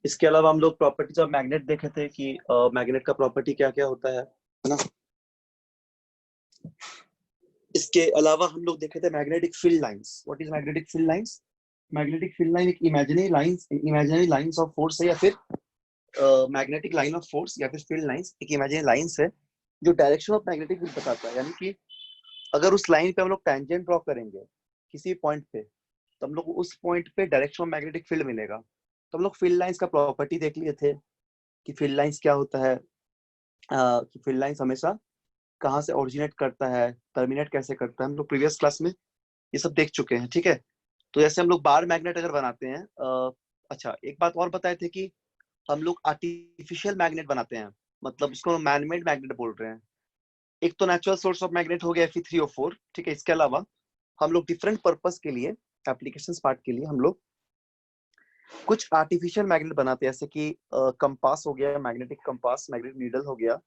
इसके अलावा हम लोग प्रॉपर्टीज ऑफ मैग्नेट देखे थे कि मैग्नेट का प्रॉपर्टी क्या क्या होता है ना। इसके अलावा हम लोग देखे थे magnetic field lines. What is magnetic field lines? Magnetic field line एक इमेजिनरी लाइंस ऑफ फोर्स है, या फिर मैग्नेटिक लाइन ऑफ फोर्स, या फिर फील्ड लाइंस एक इमेजिनरी लाइंस है जो डायरेक्शन ऑफ मैग्नेटिक फील्ड बताता है। यानी कि अगर उस लाइन पे हम लोग टेंजेंट ड्रॉ करेंगे किसी पॉइंट पे, तो हम लोग उस पॉइंट पे डायरेक्शन ऑफ मैग्नेटिक फील्ड मिलेगा। तो हम लोग फील्ड लाइंस का प्रॉपर्टी देख लिए थे कि फील्ड लाइंस क्या होता है, कि फील्ड लाइंस हमेशा कहाँ से ओरिजिनेट करता है, टर्मिनेट कैसे करता है, हम लोग प्रीवियस क्लास में ये सब देख चुके हैं। ठीक है, तो जैसे हम लोग बार मैग्नेट अगर बनाते हैं, अच्छा एक बात और बताए थे कि हम लोग आर्टिफिशियल मैग्नेट बनाते हैं, मतलब उसको मैनमेड मैग्नेट बोल रहे हैं। एक तो नेचुरल सोर्स ऑफ मैग्नेट हो गया Fe3O4, ठीक है। इसके अलावा हम लोग डिफरेंट पर्पस के लिए, एप्लीकेशंस पार्ट के लिए हम लोग कुछ आर्टिफिशियल मैग्नेट बनाते हैं, जैसे कि कंपास हो गया, मैग्नेटिक कंपास, मैग्नेटिक नीडल हो गया।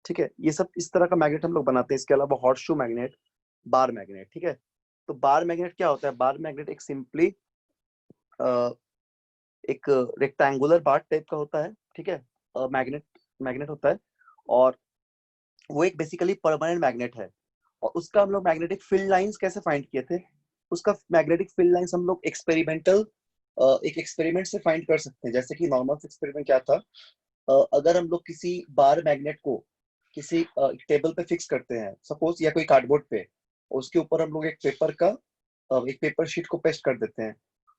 ठीक है, ये सब इस तरह का मैग्नेट हम लोग बनाते हैं। इसके अलावा हॉट शू मैग्नेट, बार मैग्नेट। ठीक है, तो बार मैग्नेट क्या होता है? बार मैग्नेट एक सिंपली एक रेक्टेंगुलर बार टाइप का होता है। ठीक है, मैग्नेट मैग्नेट होता है, और वो एक बेसिकली परमानेंट मैग्नेट है। और उसका हम लोग मैग्नेटिक फील्ड लाइंस कैसे फाइंड किए थे? उसका मैग्नेटिक फील्ड लाइंस हम लोग एक्सपेरिमेंटल एक एक्सपेरिमेंट से फाइंड कर सकते हैं। जैसे कि नॉर्मल एक्सपेरिमेंट क्या था, अगर हम लोग किसी बार मैग्नेट को किसी टेबल पे फिक्स करते हैं सपोज, या कोई कार्डबोर्ड पे, उसके ऊपर हम लोग एक पेपर शीट को पेस्ट कर देते हैं,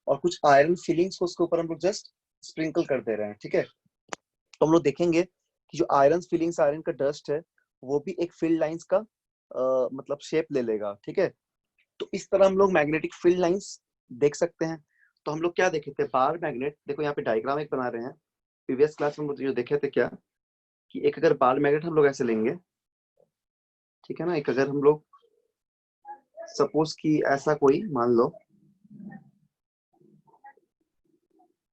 और कुछ आयरन फिलिंग्स को उसके ऊपर हम लोग जस्ट स्प्रिंकल कर दे रहे हैं। ठीक है, तो हम लोग देखेंगे कि जो आयरन फिलिंग्स, आयरन का डस्ट है, वो भी एक फील्ड लाइंस का मतलब शेप ले लेगा। ठीक है, तो इस तरह हम लोग मैग्नेटिक फील्ड लाइंस देख सकते हैं। तो हम लोग क्या देखे थे? बार मैग्नेट, देखो यहाँ पे डायग्राम एक बना रहे हैं। प्रीवियस क्लास में जो देखे थे क्या, कि एक अगर बार मैग्नेट हम लोग ऐसे लेंगे, ठीक है ना, एक अगर हम लोग सपोज कि ऐसा कोई मान लो,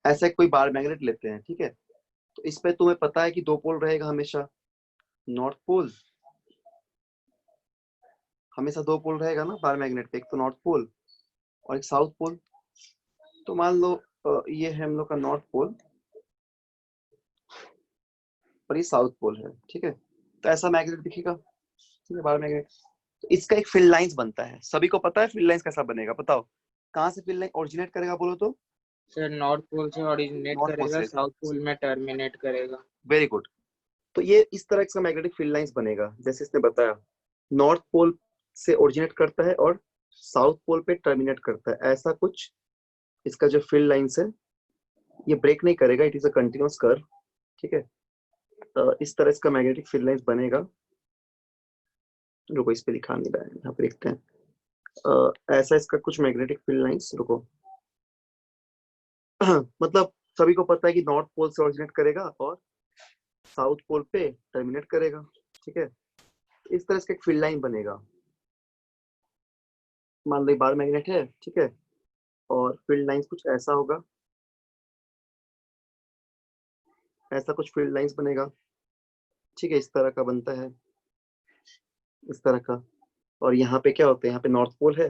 ऐसा कोई बार मैग्नेट लेते हैं। ठीक है, तो इस पे तुम्हें पता है कि दो पोल रहेगा हमेशा, नॉर्थ पोल, हमेशा दो पोल रहेगा ना बार मैग्नेट पे, एक तो नॉर्थ पोल और एक साउथ पोल। तो मान लो ये है हम लोग का नॉर्थ पोल और ये साउथ पोल है। ठीक है, तो ऐसा मैग्नेट दिखेगा, ठीक है, बार मैग्नेट। तो इसका एक फील्ड लाइंस बनता है। सभी को पता है फील्ड लाइंस कैसा बनेगा? बताओ, कहाँ से फील्ड लाइन ओरिजिनेट करेगा बोलो तो? सर नॉर्थ पोल से ओरिजिनेट नॉर्थ पोल करेगा, से। साउथ पोल में टर्मिनेट करेगा। Very good. तो ये इस तरह इसका मैग्नेटिक फील्ड लाइंस बनेगा, जैसे इसने बताया, नॉर्थ पोल से ओरिजिनेट करता है और साउथ पोल पे टर्मिनेट करता है। ऐसा कुछ इसका जो फील्ड लाइंस है, ये ब्रेक नहीं करेगा, it is a continuous curve. ठीक है, इस तरह इसका मैग्नेटिक फील्ड लाइंस बनेगा। रुको, इस पे दिखा नहीं रहा है, यहाँ पे लिखते हैं। ऐसा इसका कुछ मैग्नेटिक फील्ड लाइंस, रुको मतलब सभी को पता है कि नॉर्थ पोल से ओरिजिनेट करेगा और साउथ पोल पे टर्मिनेट करेगा। ठीक है, इस तरह इसका एक फील्ड लाइन बनेगा। मान लो बार मैग्नेट है, ठीक है, और फील्ड लाइंस कुछ ऐसा होगा, ऐसा कुछ फील्ड लाइंस बनेगा। ठीक है, इस तरह का बनता है, इस तरह का। और यहाँ पे क्या होता है? यहाँ पे नॉर्थ पोल है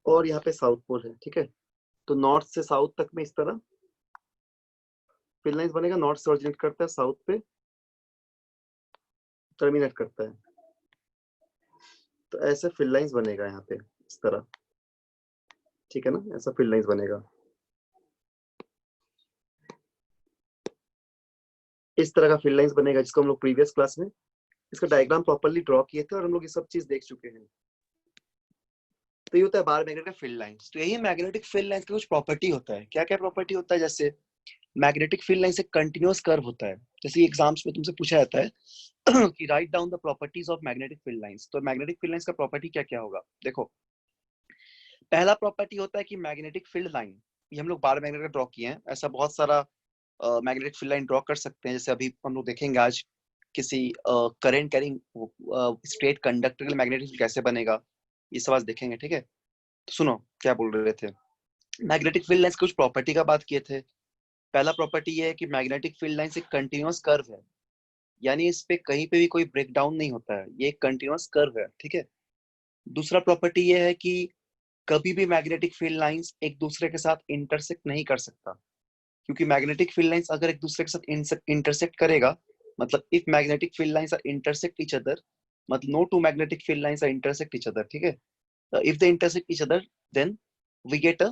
और यहाँ पे साउथ पोल है। ठीक है, तो नॉर्थ से साउथ तक में इस तरह फील्ड लाइंस बनेगा। नॉर्थ से ओरिजिनेट करता है, साउथ पे टर्मिनेट करता है। तो ऐसे फील्ड लाइंस बनेगा यहाँ पे इस तरह। ठीक है ना, ऐसा फील्ड लाइंस बनेगा, इस तरह का फील्ड लाइंस बनेगा, जिसको हम लोग प्रीवियस क्लास में इसका डायग्राम प्रॉपर्ली ड्रॉ किए थे और हम लोग ये सब चीज देख चुके हैं। तो ये होता है बार मैग्नेट का फील्ड लाइंस। तो यही मैग्नेटिक फील्ड लाइंस का कुछ प्रॉपर्टी होता है। क्या क्या प्रॉपर्टी होता है? जैसे मैग्नेटिक फील्ड लाइंस एक कंटिन्यूअस कर्व होता है। जैसे एग्जाम्स में तुमसे पूछा जाता है कि write down the properties of magnetic field lines. तो मैग्नेटिक फील्ड लाइंस का प्रॉपर्टी क्या क्या होगा? देखो, पहला प्रॉपर्टी होता है कि मैग्नेटिक फील्ड लाइन, ये हम लोग बार मैग्नेट का ड्रॉ किए हैं, ऐसा बहुत सारा मैग्नेटिक फील्ड लाइन ड्रॉ कर सकते हैं। जैसे अभी हम लोग देखेंगे आज किसी करंट कैरिंग स्ट्रेट कंडक्टर के मैग्नेटिक फील्ड कैसे बनेगा, ये सब आज देखेंगे। ठीक है, तो सुनो क्या बोल रहे थे। मैग्नेटिक फील्ड लाइंस कुछ प्रॉपर्टी का बात किए थे। पहला प्रॉपर्टी ये है कि मैग्नेटिक फील्ड लाइंस एक कंटिन्यूअस कर्व है, यानी इस पे कहीं पे भी कोई ब्रेक डाउन नहीं होता है, ये एक कंटिन्यूअस कर्व है। ठीक है, दूसरा प्रॉपर्टी ये है कि कभी भी मैग्नेटिक फील्ड लाइंस एक दूसरे के साथ इंटरसेक्ट नहीं कर सकता, क्योंकि मैग्नेटिक फील्ड लाइंस अगर एक दूसरे के साथ इंटरसेक्ट करेगा, मतलब if magnetic field lines are intersect each other, मतलब no two magnetic field lines are intersect each other, ठीक है, if they intersect each other then we get a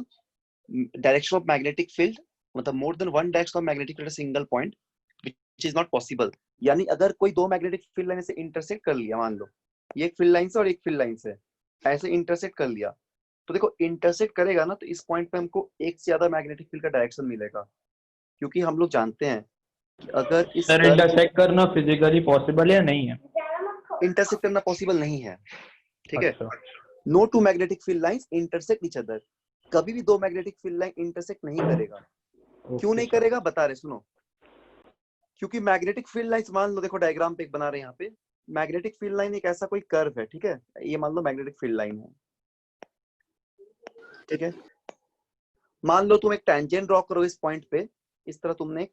direction of magnetic field, मतलब more than one direction of magnetic field single point, which is not possible. यानी अगर कोई दो magnetic field line से intersect कर लिया, मान लो ये एक फील्ड लाइन से और एक फील्ड लाइन से ऐसे इंटरसेक्ट कर लिया, तो देखो इंटरसेक्ट करेगा ना, तो इस पॉइंट पे हमको एक से ज्यादा मैग्नेटिक फील्ड का डायरेक्शन मिलेगा, क्योंकि हम लोग जानते हैं कि अगर इस सर कर्व इंटरसेक्ट करना फिजिकली पॉसिबल या नहीं है? इंटरसेक्ट करना पॉसिबल नहीं है, ठीक है। अच्छा no two magnetic field lines intersect each other, कभी भी दो मैग्नेटिक फील्ड लाइन इंटरसेक्ट नहीं करेगा। क्यों ओके नहीं सर। करेगा बता रहे, सुनो। क्योंकि मैग्नेटिक फील्ड लाइंस, मान लो देखो डायग्राम पे एक बना रहे हैं यहाँ पे, मैग्नेटिक फील्ड लाइन एक ऐसा कोई कर्व है, ठीक है, ये मान लो मैग्नेटिक फील्ड लाइन है, ठीक है। मान लो तुम एक टेंजेंट ड्रॉ करो इस पॉइंट पे, इस तरह तुमने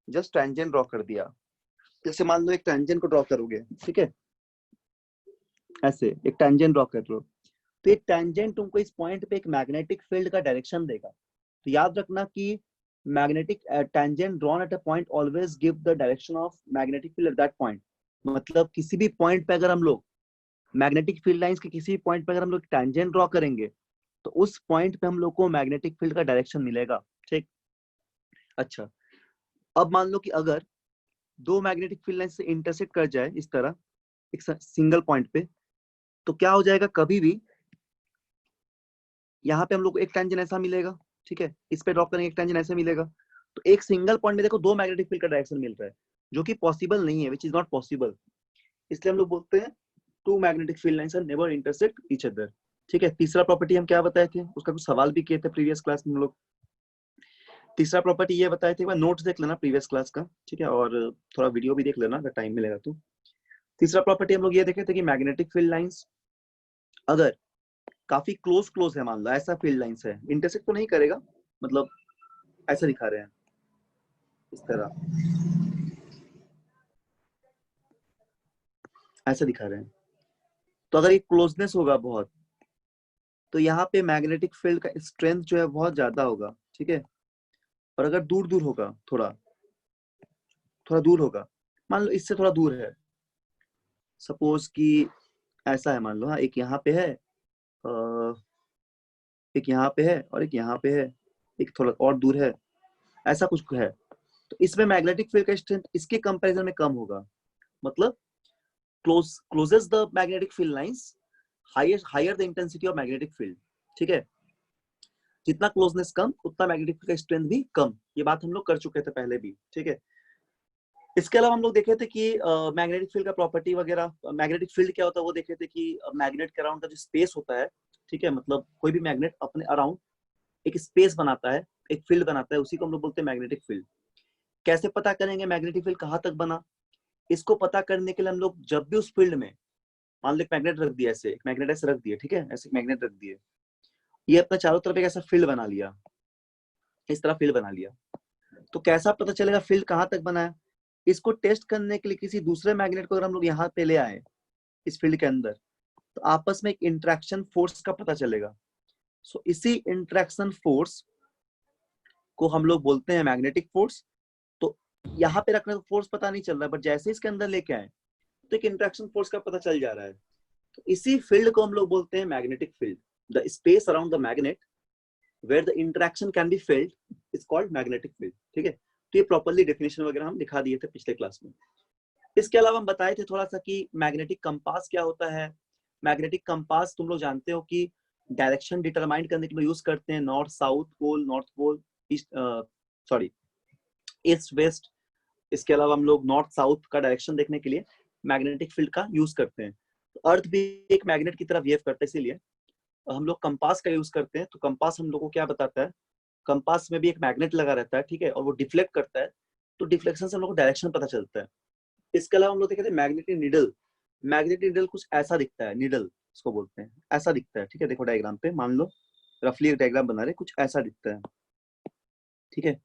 जस्ट टेंजेंट ड्रॉ कर दिया, जैसे मान लो एक टेंजेंट को ड्रॉ करोगे, ठीक है, ऐसे एक टेंजेंट ड्रॉ कर लो, तो एक टेंजेंट तुमको इस पॉइंट पे एक मैग्नेटिक फील्ड का डायरेक्शन देगा। तो याद रखना कि magnetic tangent drawn at a point always give the direction of magnetic field at that point. मतलब किसी भी पॉइंट पे अगर हम लोग मैग्नेटिक फील्ड लाइंस के किसी भी पॉइंट पे अगर हम लोग टेंजेंट ड्रॉ करेंगे, तो उस पॉइंट पे हम लोग को मैग्नेटिक फील्ड का डायरेक्शन मिलेगा, ठीक। अच्छा, अब मान लो कि अगर दो मैग्नेटिक फील्ड लाइन से इंटरसेक्ट कर जाए इस तरह एक सिंगल पॉइंट पे, तो क्या हो जाएगा, कभी भी यहाँ पे हम लोग को एक टेंजेंट ऐसा मिलेगा, ठीक है, इस पे ड्रॉ करेंगे एक टेंजेंट ऐसे मिलेगा, तो एक सिंगल पॉइंट में देखो दो मैग्नेटिक फील्ड का डायरेक्शन मिल रहा है, जो कि पॉसिबल नहीं है, विच इज नॉट पॉसिबल। इसलिए हम लोग बोलते हैं two magnetic field lines are never intersect each other, ठीक है। तीसरा प्रॉपर्टी हम क्या बताए थे, उसका कुछ सवाल भी किए थे प्रीवियस क्लास में हम लोग। तीसरा प्रॉपर्टी ये बताए थे, एक बार नोट्स देख लेना प्रीवियस क्लास का, ठीक है, और थोड़ा वीडियो भी देख लेना अगर टाइम मिलेगा तो। तीसरा प्रॉपर्टी हम लोग ये देखे थे कि मैग्नेटिक फील्ड लाइंस अगर काफी क्लोज क्लोज है, मान लो ऐसा फील्ड लाइंस है, इंटरसेक्ट तो नहीं करेगा, मतलब ऐसा दिखा रहे हैं इस तरह, ऐसा दिखा रहे हैं, तो अगर ये क्लोजनेस होगा बहुत, तो यहाँ पे मैग्नेटिक फील्ड का स्ट्रेंथ जो है बहुत ज्यादा होगा, ठीक है। और अगर दूर दूर होगा, थोड़ा थोड़ा दूर होगा, मान लो इससे थोड़ा दूर है, सपोज कि ऐसा है, मान लो हाँ, एक यहाँ पे है, एक यहाँ पे है और एक यहाँ पे है, एक थोड़ा और दूर है, ऐसा कुछ है, तो इसमें मैग्नेटिक फील्ड का स्ट्रेंथ इसके कंपैरिजन में कम होगा। मतलब closest the magnetic field lines higher the intensity of magnetic field, ठीक है। जितना क्लोजनेस कम उतना मैग्नेटिक फील्ड का स्ट्रेंथ भी कम, ये बात हम लोग कर चुके थे पहले भी, ठीक है। इसके अलावा हम लोग देखे थे कि मैग्नेटिक फील्ड का प्रॉपर्टी वगैरह, मैग्नेटिक फील्ड क्या होता है वो देखे थे कि मैग्नेट के अराउंड का जो स्पेस होता है, ठीक है, मतलब कोई भी मैग्नेट अपने अराउंड एक स्पेस बनाता है, एक फील्ड बनाता है, उसी को हम लोग बोलते हैं मैग्नेटिक फील्ड। कैसे पता करेंगे मैग्नेटिक फील्ड कहाँ तक बना, इसको पता करने के लिए हम लोग जब भी उस फील्ड में, मान लो एक मैग्नेट रख दिया, ऐसे एक मैग्नेट ऐसे रख दिया, ठीक है, ऐसे मैग्नेट रख दिए, ये अपना चारों तरफ एक ऐसा फील्ड बना लिया, इस तरह फील्ड बना लिया, तो कैसा पता चलेगा फील्ड कहाँ तक बना है। इसको टेस्ट करने के लिए किसी दूसरे मैग्नेट को अगर हम लोग यहाँ पे ले आए इस फील्ड के अंदर, तो आपस में एक इंट्रैक्शन फोर्स का पता चलेगा। सो इसी इंट्रैक्शन फोर्स को हम लोग बोलते हैं मैग्नेटिक फोर्स। तो यहाँ पे रखने का फोर्स पता नहीं चल रहा है, बट जैसे इसके अंदर लेके आए तो एक इंट्रैक्शन फोर्स का पता चल जा रहा है, तो इसी फील्ड को हम लोग बोलते हैं magnetic field. The space around the magnet where the interaction can be felt is called magnetic field, ठीक है। तो ये प्रॉपर्ली डेफिनेशन वगैरह हम दिखा दिए थे पिछले क्लास में। इसके अलावा हम बताए थे थोड़ा सा कि मैग्नेटिक कंपास क्या होता है। मैग्नेटिक कंपास तुम लोग जानते हो कि डायरेक्शन डिटरमाइन करने के लिए यूज करते हैं, north pole, east sorry east west. इसके अलावा हम लोग नॉर्थ साउथ का डायरेक्शन देखने के लिए मैग्नेटिक फील्ड का यूज करते हैं। तो अर्थ भी एक मैग्नेट की तरह बिहेव करता है, इसीलिए हम लोग कंपास का यूज करते हैं। तो कंपास हम लोग को क्या बताता है, कंपास में भी एक मैग्नेट लगा रहता है, ठीक है, और वो डिफ्लेक्ट करता है, तो डिफ्लेक्शन से हम लोग को डायरेक्शन पता चलता है। इसके अलावा हम लोग देखते हैं मैग्नेटिक निडल। मैग्नेटिक निडल कुछ ऐसा दिखता है, निडल इसको बोलते हैं, ऐसा दिखता है, ठीक है। देखो डायग्राम पे, मान लो रफली एक डायग्राम बना रहे, कुछ ऐसा दिखता है, ठीक है।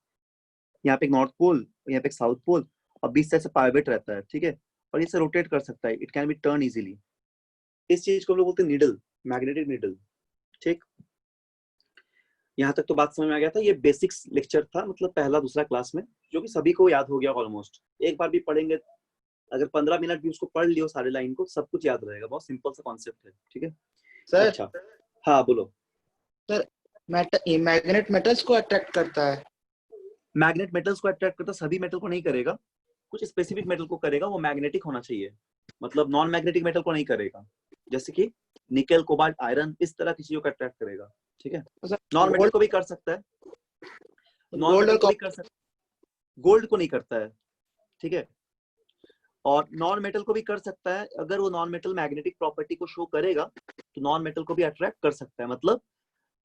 यहाँ पे एक नॉर्थ पोल, यहाँ पे एक साउथ पोल, और बीच से ऐसे पाइवट रहता है, ठीक है, और इसे रोटेट कर सकता है, it can be turn easily. इस चीज को हम लोग बोलते हैं निडल, मैग्नेटिक निडल, ठीक, यहाँ तक तो बात समझ में आ गया था। ये बेसिक्स लेक्चर था, मतलब पहला दूसरा क्लास में, जो कि सभी को याद हो गया ऑलमोस्ट। एक बार भी पढ़ेंगे, अगर 15 मिनट भी उसको पढ़ लियो सारे लाइन को, सब कुछ याद रहेगा। बहुत सिंपल सा कॉन्सेप्ट है, ठीक है। सर अच्छा, हाँ बोलो। मैग्नेट मेटल्स को अट्रैक्ट करता है। मैग्नेट मेटल्स को अट्रैक्ट करता, सभी मेटल को नहीं करेगा, कुछ स्पेसिफिक मेटल को करेगा। वो मैग्नेटिक होना चाहिए, मतलब नॉन मैग्नेटिक मेटल को नहीं करेगा, जैसे कि निकेल, कोबाल्ट, आयरन, इस तरह की चीजों को अट्रैक्ट करेगा, ठीक है। नॉन मेटल को भी कर सकता है, नॉन गोल्ड मेटल को और भी कर सकता है, गोल्ड को नहीं करता है, ठीक है। और नॉन मेटल को भी कर सकता है, अगर वो नॉन मेटल मैग्नेटिक प्रॉपर्टी को शो करेगा तो नॉन मेटल को भी अट्रैक्ट कर सकता है। मतलब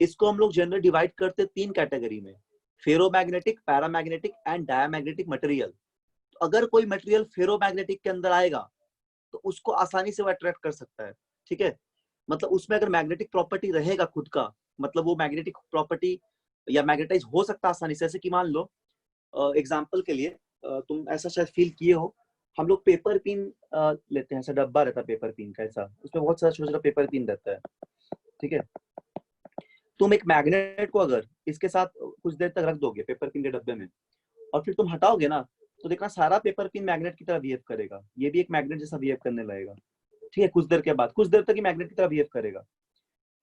इसको हम लोग जनरल डिवाइड करते हैं 3 कैटेगरी में, ferromagnetic, paramagnetic and diamagnetic material. तो अगर कोई मटेरियल फेरोमैग्नेटिक के अंदर आएगा तो उसको आसानी से वो अट्रैक्ट कर सकता है, ठीक है। मतलब उसमें अगर मैग्नेटिक प्रॉपर्टी रहेगा खुद का, मतलब वो मैग्नेटिक प्रॉपर्टी या मैग्नेटाइज हो सकता है आसानी से। जैसे कि मान लो एग्जांपल के लिए, तुम ऐसा शायद फील किए हो, हम लोग पेपर पिन लेते हैं, ऐसा डब्बा रहता है पेपर पिन का, ऐसा उसमें बहुत सारा छोटा छोटा पेपर पिन रहता है, ठीक है। तुम एक मैग्नेट को अगर इसके साथ कुछ देर तक रख दोगे पेपर पिन के डब्बे में, और फिर तुम हटाओगे ना, तो देखना सारा पेपर पिन मैग्नेट की तरह बिहेव करेगा। ये भी एक मैग्नेट जैसा बिहेव करने लगेगा, ठीक है। कुछ देर के बाद, कुछ देर तक ही मैग्नेट की तरह बिहेव करेगा।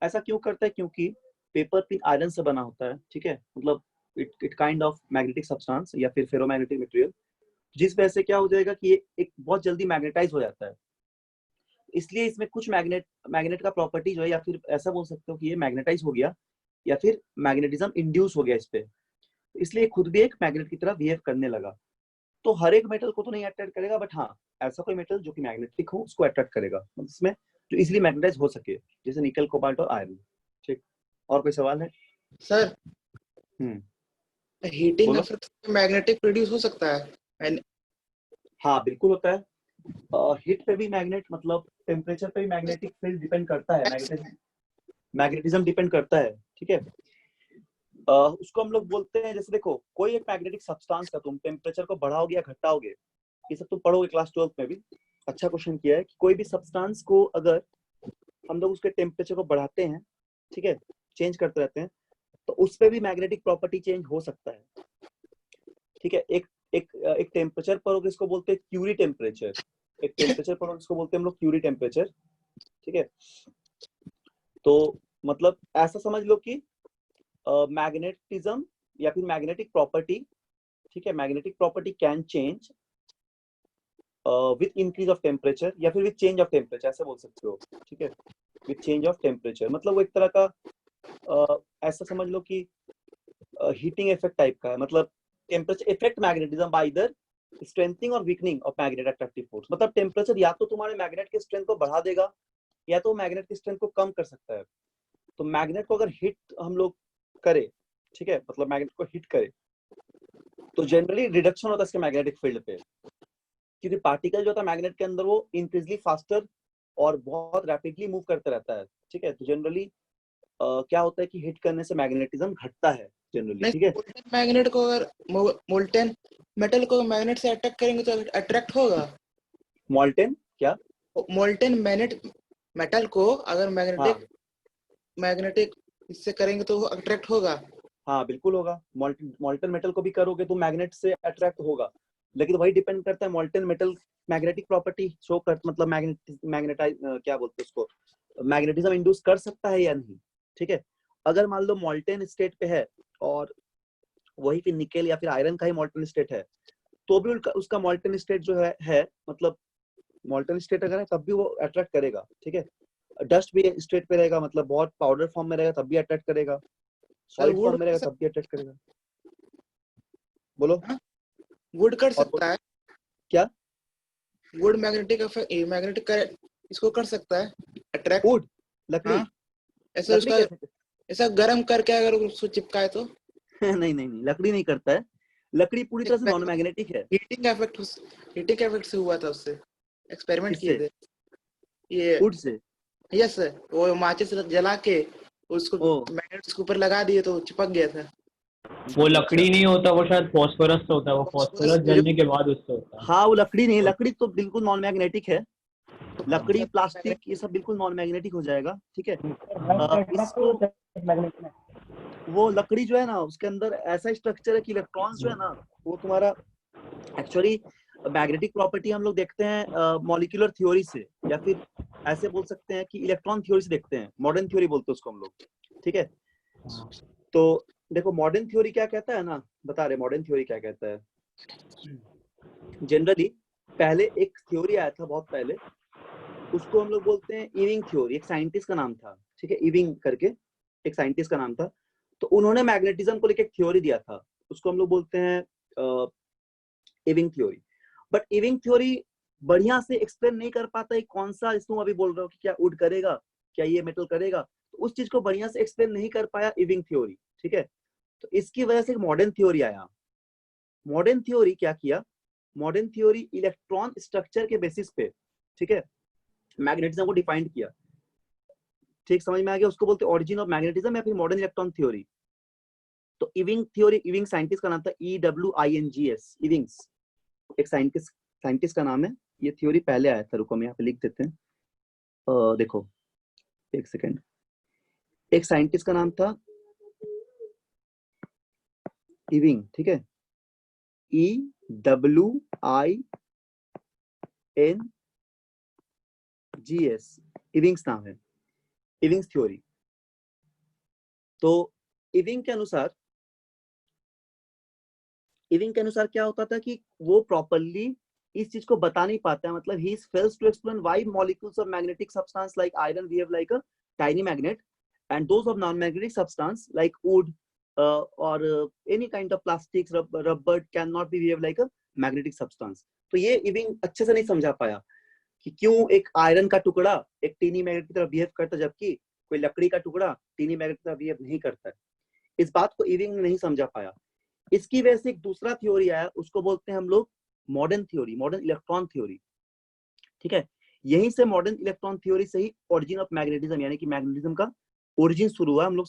ऐसा क्यों करता है? क्योंकि पेपर पिन आयरन से बना होता है, ठीक है। मतलब it kind of magnetic substance या फिर फेरोमैग्नेटिक मटेरियल, जिस वजह से क्या हो जाएगा कि ये एक बहुत जल्दी मैग्नेटाइज हो जाता है। इसलिए इसमें कुछ मैग्नेट का प्रॉपर्टी जो है, या फिर ऐसा बोल सकते हो कि ये मैग्नेटाइज हो गया या फिर मैग्नेटिज्म इंड्यूस हो गया इस पे, इसलिए खुद भी एक मैग्नेट की तरह बिहेव करने लगा। तो हर एक मेटल को तो नहीं अट्रैक्ट करेगा, बट हाँ ऐसा कोई मेटल जो कि मैग्नेटिक हो उसको अट्रैक्ट करेगा, मतलब इसमें जो इजीली मैग्नेटाइज हो सके, जैसे निकल, कोबाल्ट और आयरन, ठीक। और कोई सवाल है? सर हीटिंग बोलो। इफेक्ट मैग्नेटिक प्रोड्यूस हो सकता है। हाँ बिल्कुल होता है। हीट पे भी मैग्नेट, मतलब टेम्परेचर पे भी मैग्नेटिक फील्ड डिपेंड करता है, मैग्नेटिज्म डिपेंड करता है, ठीक है। उसको हम लोग बोलते हैं, जैसे देखो कोई एक मैग्नेटिक सब्सटेंस का तुम टेम्परेचर को बढ़ाओगे या घटाओगे, ये सब तुम पढ़ोगे क्लास 12 में भी। अच्छा क्वेश्चन किया है कि कोई भी सब्सटेंस को अगर हम लोग उसके टेम्परेचर को बढ़ाते हैं, ठीक है, चेंज करते रहते हैं, तो उस पे भी मैग्नेटिक प्रॉपर्टी चेंज हो सकता है, ठीक है। एक टेम्परेचर पर होगा, इसको बोलते हैं क्यूरी टेम्परेचर। एक टेम्परेचर पर होगा, इसको बोलते हैं हम लोग क्यूरी टेम्परेचर, ठीक है। तो मतलब ऐसा समझ लो कि मैग्नेटिज्म या फिर मैग्नेटिक प्रॉपर्टी, ठीक है, magnetic property can change with increase of temperature या फिर विथ चेंज ऑफ टेम्परेचर, ऐसे बोल सकते हो, ठीक है। विथ चेंज ऑफ टेम्परेचर मतलब वो एक तरह का ऐसा समझ लो कि हीटिंग इफेक्ट टाइप का है। मतलब temperature effect magnetism by either strengthening और weakening of magnet attractive force. मतलब टेम्परेचर या तो तुम्हारे मैग्नेट के स्ट्रेंथ को बढ़ा देगा या तो मैग्नेट की स्ट्रेंथ को कम कर सकता है। तो मैग्नेट को अगर हिट हम लोग करे, ठीक है, मतलब मैग्नेट को हिट करे, तो जनरली रिडक्शन होता है इसके मैग्नेटिक फील्ड पे, क्योंकि पार्टिकल जो होता है मैग्नेट के अंदर वो इंक्रीजली फास्टर और बहुत रैपिडली मूव करता रहता है, ठीक है। तो जनरली क्या होता है कि हिट करने से मैग्नेटिज्म घटता है जनरली, ठीक है। मोल्टेन मैग्नेट को अगर मोल्टेन मेटल को मैग्नेट से अटैक करेंगे तो अट्रैक्ट होगा। मॉल्टेन क्या? मोल्टेन मैग्नेट मेटल को अगर हाँ मैग्नेटिक इससे करेंगे तो वो अट्रैक्ट होगा। हाँ बिल्कुल होगा। मॉल्टन मेटल को भी करोगे तो मैग्नेट से अट्रैक्ट होगा, लेकिन वही डिपेंड करता है मॉल्टन मेटल मैग्नेटिक प्रॉपर्टी शो कर, मतलब मैग्नेटाइज क्या बोलते हैं उसको, मैग्नेटिज्म इंड्यूस कर सकता है या नहीं, ठीक है। अगर मान लो मॉल्टन स्टेट पे है और वही फिर निकेल या फिर आयरन का ही मॉल्टन स्टेट है, तो भी उसका मॉल्टन स्टेट जो है मतलब मॉल्टन स्टेट अगर है तब भी वो अट्रैक्ट करेगा, ठीक है। डस्ट भी स्टेट पे रहेगा, मतलब बहुत पाउडर फॉर्म में रहेगा तब भी अट्रैक्ट करेगा, सॉलिड फॉर्म में रहेगा तब भी अट्रैक्ट करेगा। बोलो। वुड कर सकता है क्या? वुड मैग्नेटिक इसको कर सकता है अट्रैक्ट। वुड, लकड़ी। हाँ? ऐसा लकड़ी उसका कैसे? ऐसा गर्म करके अगर उसको चिपकाए तो नहीं नहीं नहीं, लकड़ी नहीं करता है। लकड़ी पूरी तरह से नॉन मैग्नेटिक है। हीटिंग इफेक्ट से हुआ था, उससे एक्सपेरिमेंट किए थे ये। Would say? यस, वो माचिस जला के उसको मैग्नेट्स के ऊपर लगा दिए तो चिपक गया था। वो लकड़ी नहीं होता, वो शायद फॉस्फोरस से होता है, वो फॉस्फोरस जलने के बाद उससे होता है। हाँ वो लकड़ी नहीं, लकड़ी तो बिल्कुल नॉन मैग्नेटिक है, लकड़ी, प्लास्टिक, ये सब बिल्कुल नॉन मैग्नेटिक हो जाएगा, ठीक है। इसको वो लकड़ी जो है ना, उसके अंदर ऐसा स्ट्रक्चर है कि इलेक्ट्रॉन्स जो है ना, वो तुम्हारा एक्चुअली मैग्नेटिक प्रॉपर्टी हम लोग देखते हैं मॉलिक्यूलर थ्योरी से, या फिर ऐसे बोल सकते हैं कि इलेक्ट्रॉन थ्योरी से देखते हैं, मॉडर्न थ्योरी बोलते हैं उसको हम लोग, ठीक है। तो देखो मॉडर्न थ्योरी क्या कहता है ना, बता रहे मॉडर्न थ्योरी क्या कहता है। जनरली पहले एक थ्योरी आया था बहुत पहले, उसको हम लोग बोलते हैं इविंग थ्योरी, एक साइंटिस्ट का नाम था, ठीक है, इविंग करके एक साइंटिस्ट का नाम था। तो उन्होंने मैग्नेटिज्म को लेकर एक थ्योरी दिया था, उसको हम लोग बोलते हैं इविंग थ्योरी। बट इविंग थ्योरी बढ़िया से एक्सप्लेन नहीं कर पाता है कौन सा, इसको अभी बोल रहा हूँ कि क्या वुड करेगा, क्या ये मेटल करेगा, तो उस चीज को बढ़िया से एक्सप्लेन नहीं कर पाया इविंग थ्योरी, ठीक है। तो इसकी वजह से मॉडर्न थ्योरी आया। मॉडर्न थ्योरी क्या किया, मॉडर्न थ्योरी इलेक्ट्रॉन स्ट्रक्चर के बेसिस पे, ठीक है, मैग्नेटिज्म को डिफाइंड किया। ठीक समझ में आ गया, उसको बोलते हैं ओरिजिन ऑफ मैग्नेटिज्म या फिर मॉडर्न इलेक्ट्रॉन थ्योरी। तो इविंग थ्योरी, इविंग साइंटिस्ट का नाम था EWINGS, इविंग्स एक साइंटिस्ट का नाम है। ये थ्योरी पहले आया था, रुको मैं यहाँ पे लिख देते हैं, देखो एक सेकेंड, एक साइंटिस्ट का नाम था इविंग, ठीक है, EWINGS, इविंग्स नाम है, इविंग्स थ्योरी। तो इविंग के अनुसार क्या होता था कि वो प्रॉपरली इस चीज को बता नहीं पाता है, मतलब he fails to explain why molecules of magnetic substance like iron behave like a tiny magnet and those of non magnetic substance like wood or any kind of plastics, rubber cannot be behave like a magnetic substance। तो ये इविंग अच्छे से नहीं समझा पाया कि क्यों एक आयरन का टुकड़ा एक टीनी मैग्नेट की तरह बिहेव करता है, जबकि कोई लकड़ी का टुकड़ा टीनी मैग्नेट की तरह बिहेव नहीं करता है। इस बात को इविंग नहीं समझा पाया। इसकी वजह से एक दूसरा थ्योरी आया, उसको बोलते हैं हम लोग modern theory, modern electron theory, ठीक है। यहीं से मॉडर्न इलेक्ट्रॉन थ्योरी से ही ओरिजिन ऑफ मैग्नेटिज्म यानी कि मैग्नेटिज्म का ओरिजिन शुरू हुआ। हम लोग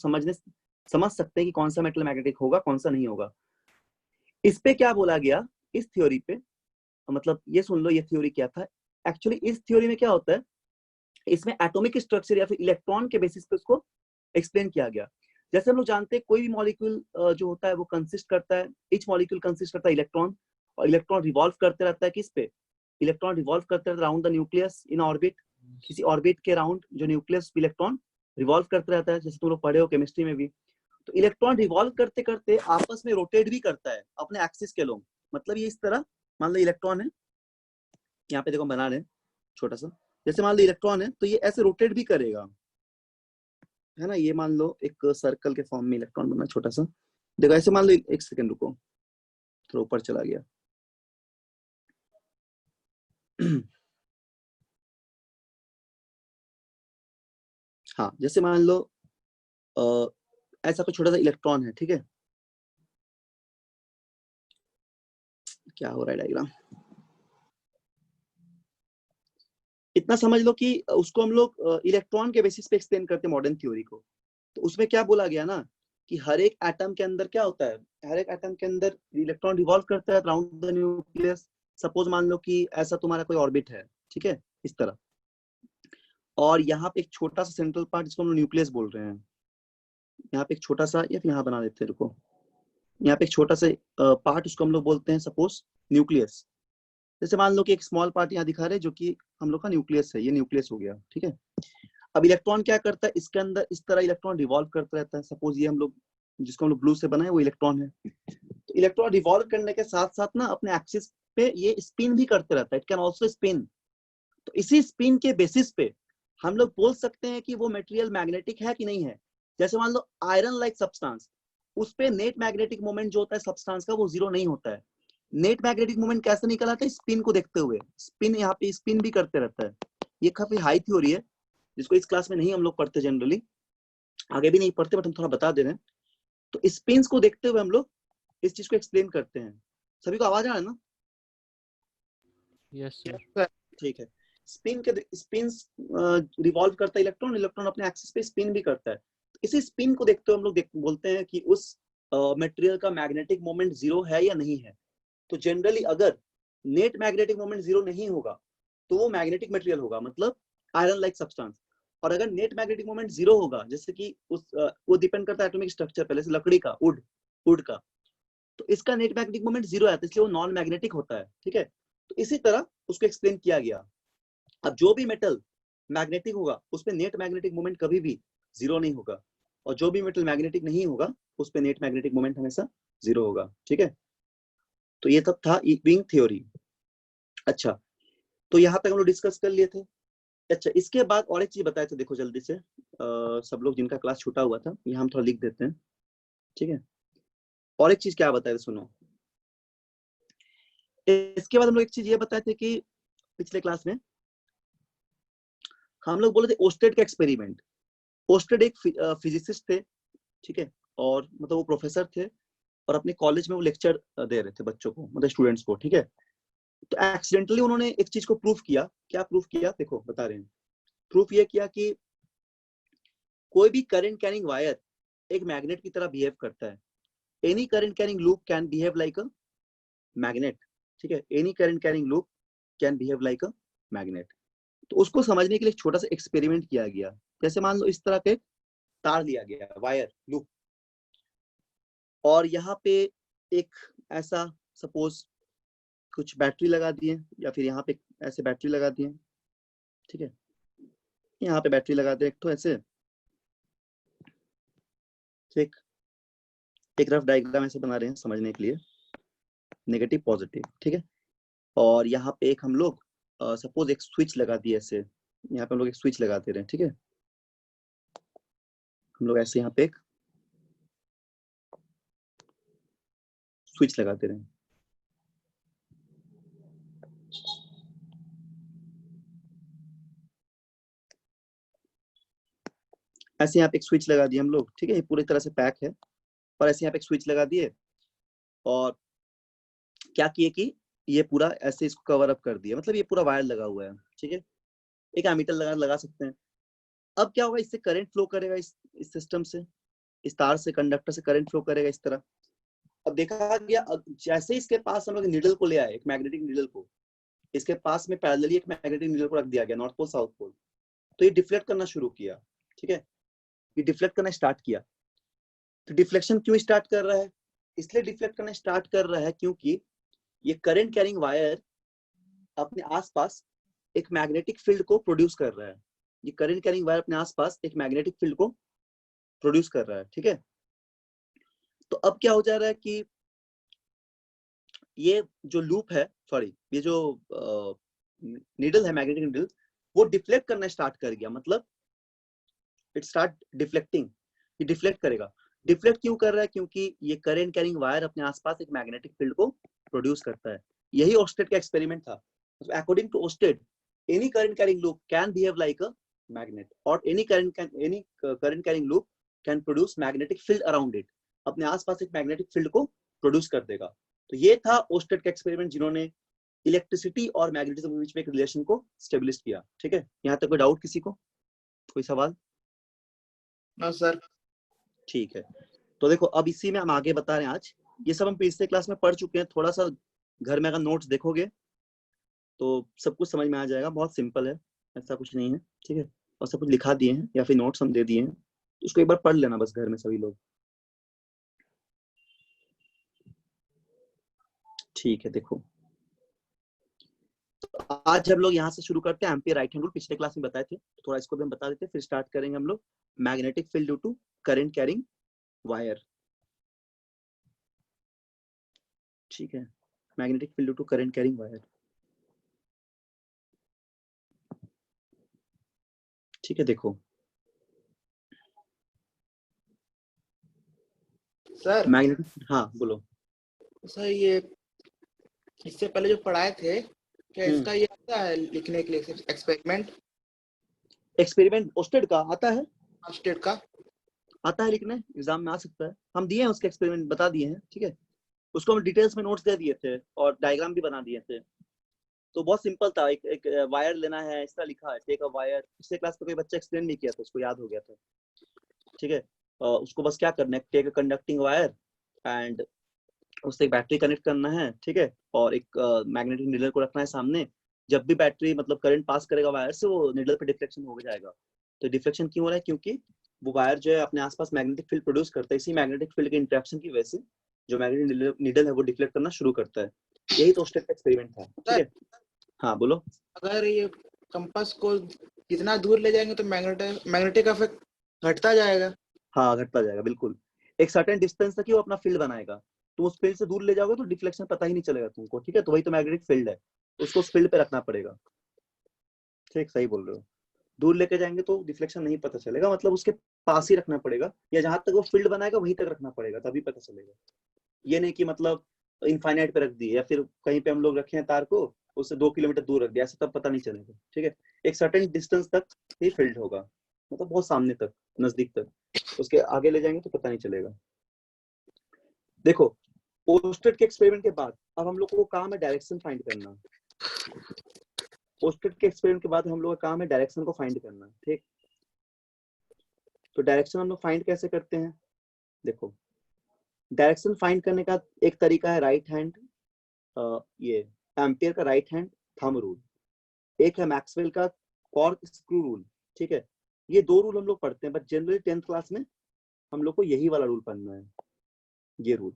समझ सकते हैं कि कौन सा मेटल मैग्नेटिक होगा, कौन सा नहीं होगा। इस पे क्या बोला गया, इस थ्योरी पे, मतलब ये सुन लो ये थ्योरी क्या था। एक्चुअली इस थ्योरी में क्या होता है, इसमें एटॉमिक स्ट्रक्चर या फिर इलेक्ट्रॉन के बेसिस पे उसको एक्सप्लेन किया गया। जैसे हम लोग जानते हैं कोई भी मॉलिक्यूल जो होता है वो कंसिस्ट करता है, ईच मॉलिक्यूल कंसिस्ट करता है इलेक्ट्रॉन, और इलेक्ट्रॉन रिवॉल्व करते रहता है किस पे, इलेक्ट्रॉन रिवॉल्व करते रहता है around the nucleus in orbit, किसी ऑर्बिट के अराउंड जो न्यूक्लियस इलेक्ट्रॉन रिवॉल्व करते रहता है, जैसे तुम लोग पढ़े हो केमिस्ट्री में भी। तो इलेक्ट्रॉन रिवॉल्व करते करते आपस में रोटेट भी करता है अपने एक्सिस के लोग, मतलब ये इस तरह, मान लो इलेक्ट्रॉन है, यहाँ पे देखो बना रहे हैं छोटा सा, जैसे मान लो इलेक्ट्रॉन है तो ये ऐसे रोटेट भी करेगा, है ना। ये मान लो एक सर्कल के फॉर्म में इलेक्ट्रॉन बना छोटा सा, देखो ऐसे मान लो, एक सेकंड रुको, थोड़ा ऊपर चला गया हाँ, जैसे मान लो ऐसा कोई छोटा सा इलेक्ट्रॉन है, ठीक है, क्या हो रहा है डायग्राम, इतना समझ लो कि उसको हम लोग इलेक्ट्रॉन के बेसिस पे एक्सप्लेन करते हैं मॉडर्न थ्योरी को। तो उसमें क्या बोला गया ना कि हर एक एटम के अंदर क्या होता है, हर एक एटम के अंदर इलेक्ट्रॉन रिवॉल्व करता है अराउंड द न्यूक्लियस। सपोज मान लो कि ऐसा तुम्हारा कोई ऑर्बिट है, ठीक है, इस तरह, और यहाँ पे एक छोटा सा सेंट्रल पार्ट जिसको हम न्यूक्लियस बोल रहे हैं, यहाँ पे एक छोटा सा, या फिर यहाँ बना देते हैं, रुको, यहाँ पे एक छोटा सा पार्ट, उसको हम लोग बोलते हैं सपोज न्यूक्लियस। जैसे मान लो कि एक स्मॉल पार्ट यहाँ दिखा रहे हैं जो कि हम लोग का न्यूक्लियस है, ये न्यूक्लियस हो गया, ठीक है। अब इलेक्ट्रॉन क्या करता है, इसके अंदर इस तरह इलेक्ट्रॉन रिवॉल्व करता रहता है। सपोज ये हम लोग जिसको हम लोग ब्लू से बनाए वो इलेक्ट्रॉन है, तो इलेक्ट्रॉन रिवॉल्व करने के साथ साथ ना अपने एक्सिस पे ये स्पिन भी करते रहता है, इट कैन ऑल्सो स्पिन। तो इसी स्पिन के बेसिस पे हम लोग बोल सकते हैं कि वो मटेरियल मैग्नेटिक है कि नहीं है। जैसे मान लो आयरन लाइक सब्सटेंस, उस पे नेट मैग्नेटिक मोमेंट जो होता है सब्सटेंस का वो 0 नहीं होता है। नेट मैग्नेटिक मोमेंट कैसे निकल आता है, स्पिन को देखते हुए, स्पिन यहाँ पे स्पिन भी करते रहता है। ये काफी हाई थ्योरी है जिसको इस क्लास में नहीं हम लोग पढ़ते, जनरली आगे भी नहीं पढ़ते, बट हम थोड़ा बता दे रहे हैं। तो स्पिन्स को देखते हुए हम लोग इस चीज को एक्सप्लेन करते हैं। सभी को आवाज आ रहा है ना? Yes sir. ठीक है। स्पिन्स रिवॉल्व करता है इलेक्ट्रॉन, इलेक्ट्रॉन अपने एक्सिस पे स्पिन भी करता है। इसी स्पिन को देखते हुए हम लोग बोलते हैं कि उस मटेरियल का मैग्नेटिक मोमेंट 0 है या नहीं है। तो जनरली अगर नेट मैग्नेटिक मोमेंट 0 नहीं होगा तो वो मैग्नेटिक मटेरियल होगा, मतलब आयरन लाइक सब्सटेंस। और अगर नेट मैग्नेटिक मोमेंट 0 होगा, जैसे कि वो डिपेंड करता है एटॉमिक स्ट्रक्चर पे, जैसे लकड़ी का, वुड का, तो इसका नेट मैग्नेटिक मोमेंट 0 आता है, इसलिए वो नॉन मैग्नेटिक होता है, ठीक है। तो इसी तरह उसको एक्सप्लेन किया गया। अब जो भी मेटल मैग्नेटिक होगा उसपे नेट मैग्नेटिक मोमेंट कभी भी 0 नहीं होगा, और जो भी मेटल मैग्नेटिक नहीं होगा उस पे नेट मैग्नेटिक मोमेंट हमेशा 0 होगा, ठीक है। तो ये तब था विंग थ्योरी। अच्छा, तो यहाँ तक हम लोग डिस्कस कर लिए थे। अच्छा, इसके बाद और एक चीज बताए थे, देखो जल्दी से, सब लोग जिनका क्लास छूटा हुआ था, यहाँ हम थोड़ा लिख देते हैं, ठीक है। और एक चीज क्या बताए थे, सुनो। इसके बाद हम लोग एक चीज ये बताए थे कि पिछले क्लास में हम लोग बोले थे ओस्टेड का एक्सपेरिमेंट। ओस्टेड एक फिजिसिस्ट थे, ठीक है, और मतलब वो प्रोफेसर थे, और अपने कॉलेज में वो लेक्चर दे रहे थे बच्चों को, मतलब स्टूडेंट्स को, ठीक है। तो एक्सीडेंटली उन्होंने एक चीज को प्रूफ किया। क्या प्रूफ किया, देखो बता रहे हैं। प्रूफ ये किया कि कोई भी करंट कैरिंग वायर एक मैग्नेट की तरह बिहेव करता है। Any current carrying loop can behave like a magnet, ठीक है। Any current carrying loop can behave like a magnet. तो उसको समझने के लिए एक छोटा सा एक्सपेरिमेंट किया गया। जैसे मान लो इस तरह के तार लिया गया, वायर लूप, और यहाँ पे एक ऐसा सपोज कुछ बैटरी लगा दिए, या फिर यहाँ पे ऐसे बैटरी लगा दिए, ठीक है। यहाँ पे बैटरी लगा दे एक तो ऐसे, ठीक। एक रफ डायग्राम ऐसे बना रहे हैं समझने के लिए, नेगेटिव पॉजिटिव, ठीक है। और यहाँ पे एक हम लोग सपोज एक स्विच लगा दिए ऐसे, यहाँ पे हम लोग एक स्विच लगा दे रहे हैं, ठीक है। हम लोग ऐसे यहाँ पे एक स्विच लगा दे रहे हैं। ऐसे यहाँ पे एक स्विच लगा दिए हम लोग, ठीक है। ये पूरी तरह से पैक है, और ऐसे यहाँ पे एक स्विच लगा दिए, और क्या किए कि ये पूरा ऐसे इसको कवर अप कर दिया, मतलब ये पूरा वायर लगा हुआ है, ठीक है। एक एमीटर लगा सकते हैं। अब क्या होगा, इससे करंट फ्लो करेगा, इस सिस्टम से, इस तार से, कंडक्टर से करंट फ्लो करेगा इस तरह। अब देखा गया, जैसे इसके पास हम लोग नीडल को ले आए, एक मैग्नेटिक नीडल को, इसके पास में पैरेलली एक मैग्नेटिक नीडल को रख दिया गया, नॉर्थ पोल साउथ पोल, तो ये डिफ्लेक्ट करना शुरू किया, ठीक है। ये डिफ्लेक्ट करना स्टार्ट किया। तो डिफ्लेक्शन क्यों स्टार्ट कर रहा है, इसलिए डिफ्लेक्ट करना स्टार्ट कर रहा है क्योंकि ये करंट कैरिंग वायर अपने आसपास एक मैग्नेटिक फील्ड को प्रोड्यूस कर रहा है। ये करंट कैरिंग वायर अपने आसपास एक मैग्नेटिक फील्ड को प्रोड्यूस कर रहा है, ठीक है। तो अब क्या हो जा रहा है कि ये जो लूप है, सॉरी, ये जो नीडल है, मैग्नेटिक नीडल, वो डिफ्लेक्ट करना स्टार्ट कर गया, मतलब इट स्टार्ट डिफ्लेक्टिंग। ये डिफ्लेक्ट करेगा। डिफ्लेक्ट क्यों कर रहा है, क्योंकि ये करंट कैरिंग वायर अपने आसपास एक मैग्नेटिक फील्ड को प्रोड्यूस करता है। यही ओस्टेड का एक्सपेरिमेंट था। According to Oersted, any current carrying loop can behave like a magnet, और any current carrying loop can produce magnetic field around it. अपने आसपास एक मैग्नेटिक फील्ड को प्रोड्यूस कर देगा। तो ये था ओस्टेड का एक्सपेरिमेंट, जिन्होंने इलेक्ट्रिसिटी और मैग्नेटिज्म के बीच में एक रिलेशन को स्टेब्लिश किया, ठीक है। यहाँ तक कोई डाउट किसी को, कोई सवाल? No sir. ठीक है, तो देखो अब इसी में हम आगे बता रहे हैं आज। ये सब हम पिछले क्लास में पढ़ चुके हैं। थोड़ा सा घर में अगर नोट्स देखोगे तो सब कुछ समझ में आ जाएगा। बहुत सिंपल है, ऐसा कुछ नहीं है, ठीक है। और सब कुछ लिखा दिए हैं या फिर नोट्स हम दे दिए हैं, उसको एक बार पढ़ लेना बस घर में सभी लोग, ठीक है। देखो, तो आज हम लोग यहाँ से शुरू करते हैं। एम्पियर राइट हैंड रूल पिछले क्लास में बताए थे, थोड़ा इसको भी हम बता देते हैं, फिर स्टार्ट करेंगे हम लोग। Magnetic field due to current carrying wire, ठीक है। Magnetic field due to current carrying wire, ठीक है। देखो सर, मैग्नेटिक, हाँ बोलो। सर ये इससे पहले जो पढ़ाए थे, क्या इसका ये आता है लिखने के लिए एक्सपेरिमेंट? एक्सपेरिमेंट ओस्टेड का आता है, स्टेट का आता है लिखने, एग्जाम में आ सकता है। हम दिए हैं उसके एक्सपेरिमेंट, बता दिए हैं, ठीक है। उसको हम डिटेल्स में नोट्स दे दिए थे और डायग्राम भी बना दिए थे। तो बहुत सिंपल था, एक वायर लेना है, इस तरह लिखा है, टेक अ वायर। पिछले क्लास में कोई बच्चा एक्सप्लेन नहीं किया था, उसको याद हो गया था, ठीक है। उसको बस क्या करना है, take a conducting wire and उससे एक बैटरी कनेक्ट करना है, ठीक है। और एक मैग्नेटिक नीडल को रखना है सामने, जब भी बैटरी मतलब करंट पास करेगा वायर से, वो निडल पे डिफ्लेक्शन हो जाएगा। तो डिफ्लेक्शन क्यों हो रहा है? क्योंकि वो वायर जो है अपने आसपास मैग्नेटिक फील्ड प्रोड्यूस करता है, इसी मैग्नेटिक फील्ड के इंटरेक्शन की वजह से जो मैग्नेटिक निडल है वो डिफ्लेक्ट करना शुरू करता है। यही तो ओस्टेड का एक्सपेरिमेंट था, ठीक है। हाँ बोलो। अगर ये कंपास को जितना दूर ले जाएंगे तो मैग्नेटिक इफेक्ट घटता जाएगा। हाँ घटता जाएगा, बिल्कुल। एक सर्टेन डिस्टेंस तक ही वो अपना फील्ड बनाएगा। तुम उस फील्ड से दूर ले जाओगे तो डिफ्लेक्शन पता ही नहीं चलेगा तुमको, ठीक है। तो वही तो मैग्नेटिक फील्ड है, उसको उस फील्ड पे रखना पड़ेगा। ठीक, सही बोल रहे हो। दूर लेके जाएंगे तो डिफ्लेक्शन नहीं पता चलेगा, मतलब उसके पास ही रखना पड़ेगा, या जहां तक वो फील्ड बनाएगा वहीं तक रखना पड़ेगा, तभी पता चलेगा। ये नहीं कि मतलब इनफाइनाइट पे रख दिए, या फिर कहीं पे हम लोग रखे हैं तार को, उससे 2 किलोमीटर दूर रख दिया, ऐसे तब पता नहीं चलेगा, ठीक है। एक सर्टेन डिस्टेंस तक ही फील्ड होगा, मतलब बहुत सामने तक, नजदीक तक। उसके आगे ले जाएंगे तो पता नहीं चलेगा। देखो, ओस्टेड के एक्सपेरिमेंट के बाद अब हम लोग को काम है डायरेक्शन फाइंड करना। ओस्टेड के एक्सपेरिमेंट के बाद हम लोग का काम है डायरेक्शन को फाइंड करना, ठीक। तो डायरेक्शन हम लोग फाइंड कैसे करते हैं? देखो, डायरेक्शन फाइंड करने का एक तरीका है राइट हैंड, ये एम्पियर का राइट हैंड थंब रूल, एक है मैक्सवेल का कॉर्क स्क्रू रूल, ठीक है। ये 2 रूल हम लोग पढ़ते हैं, बट जनरली 10th क्लास में हम लोग को यही वाला रूल पढ़ना है, ये rule,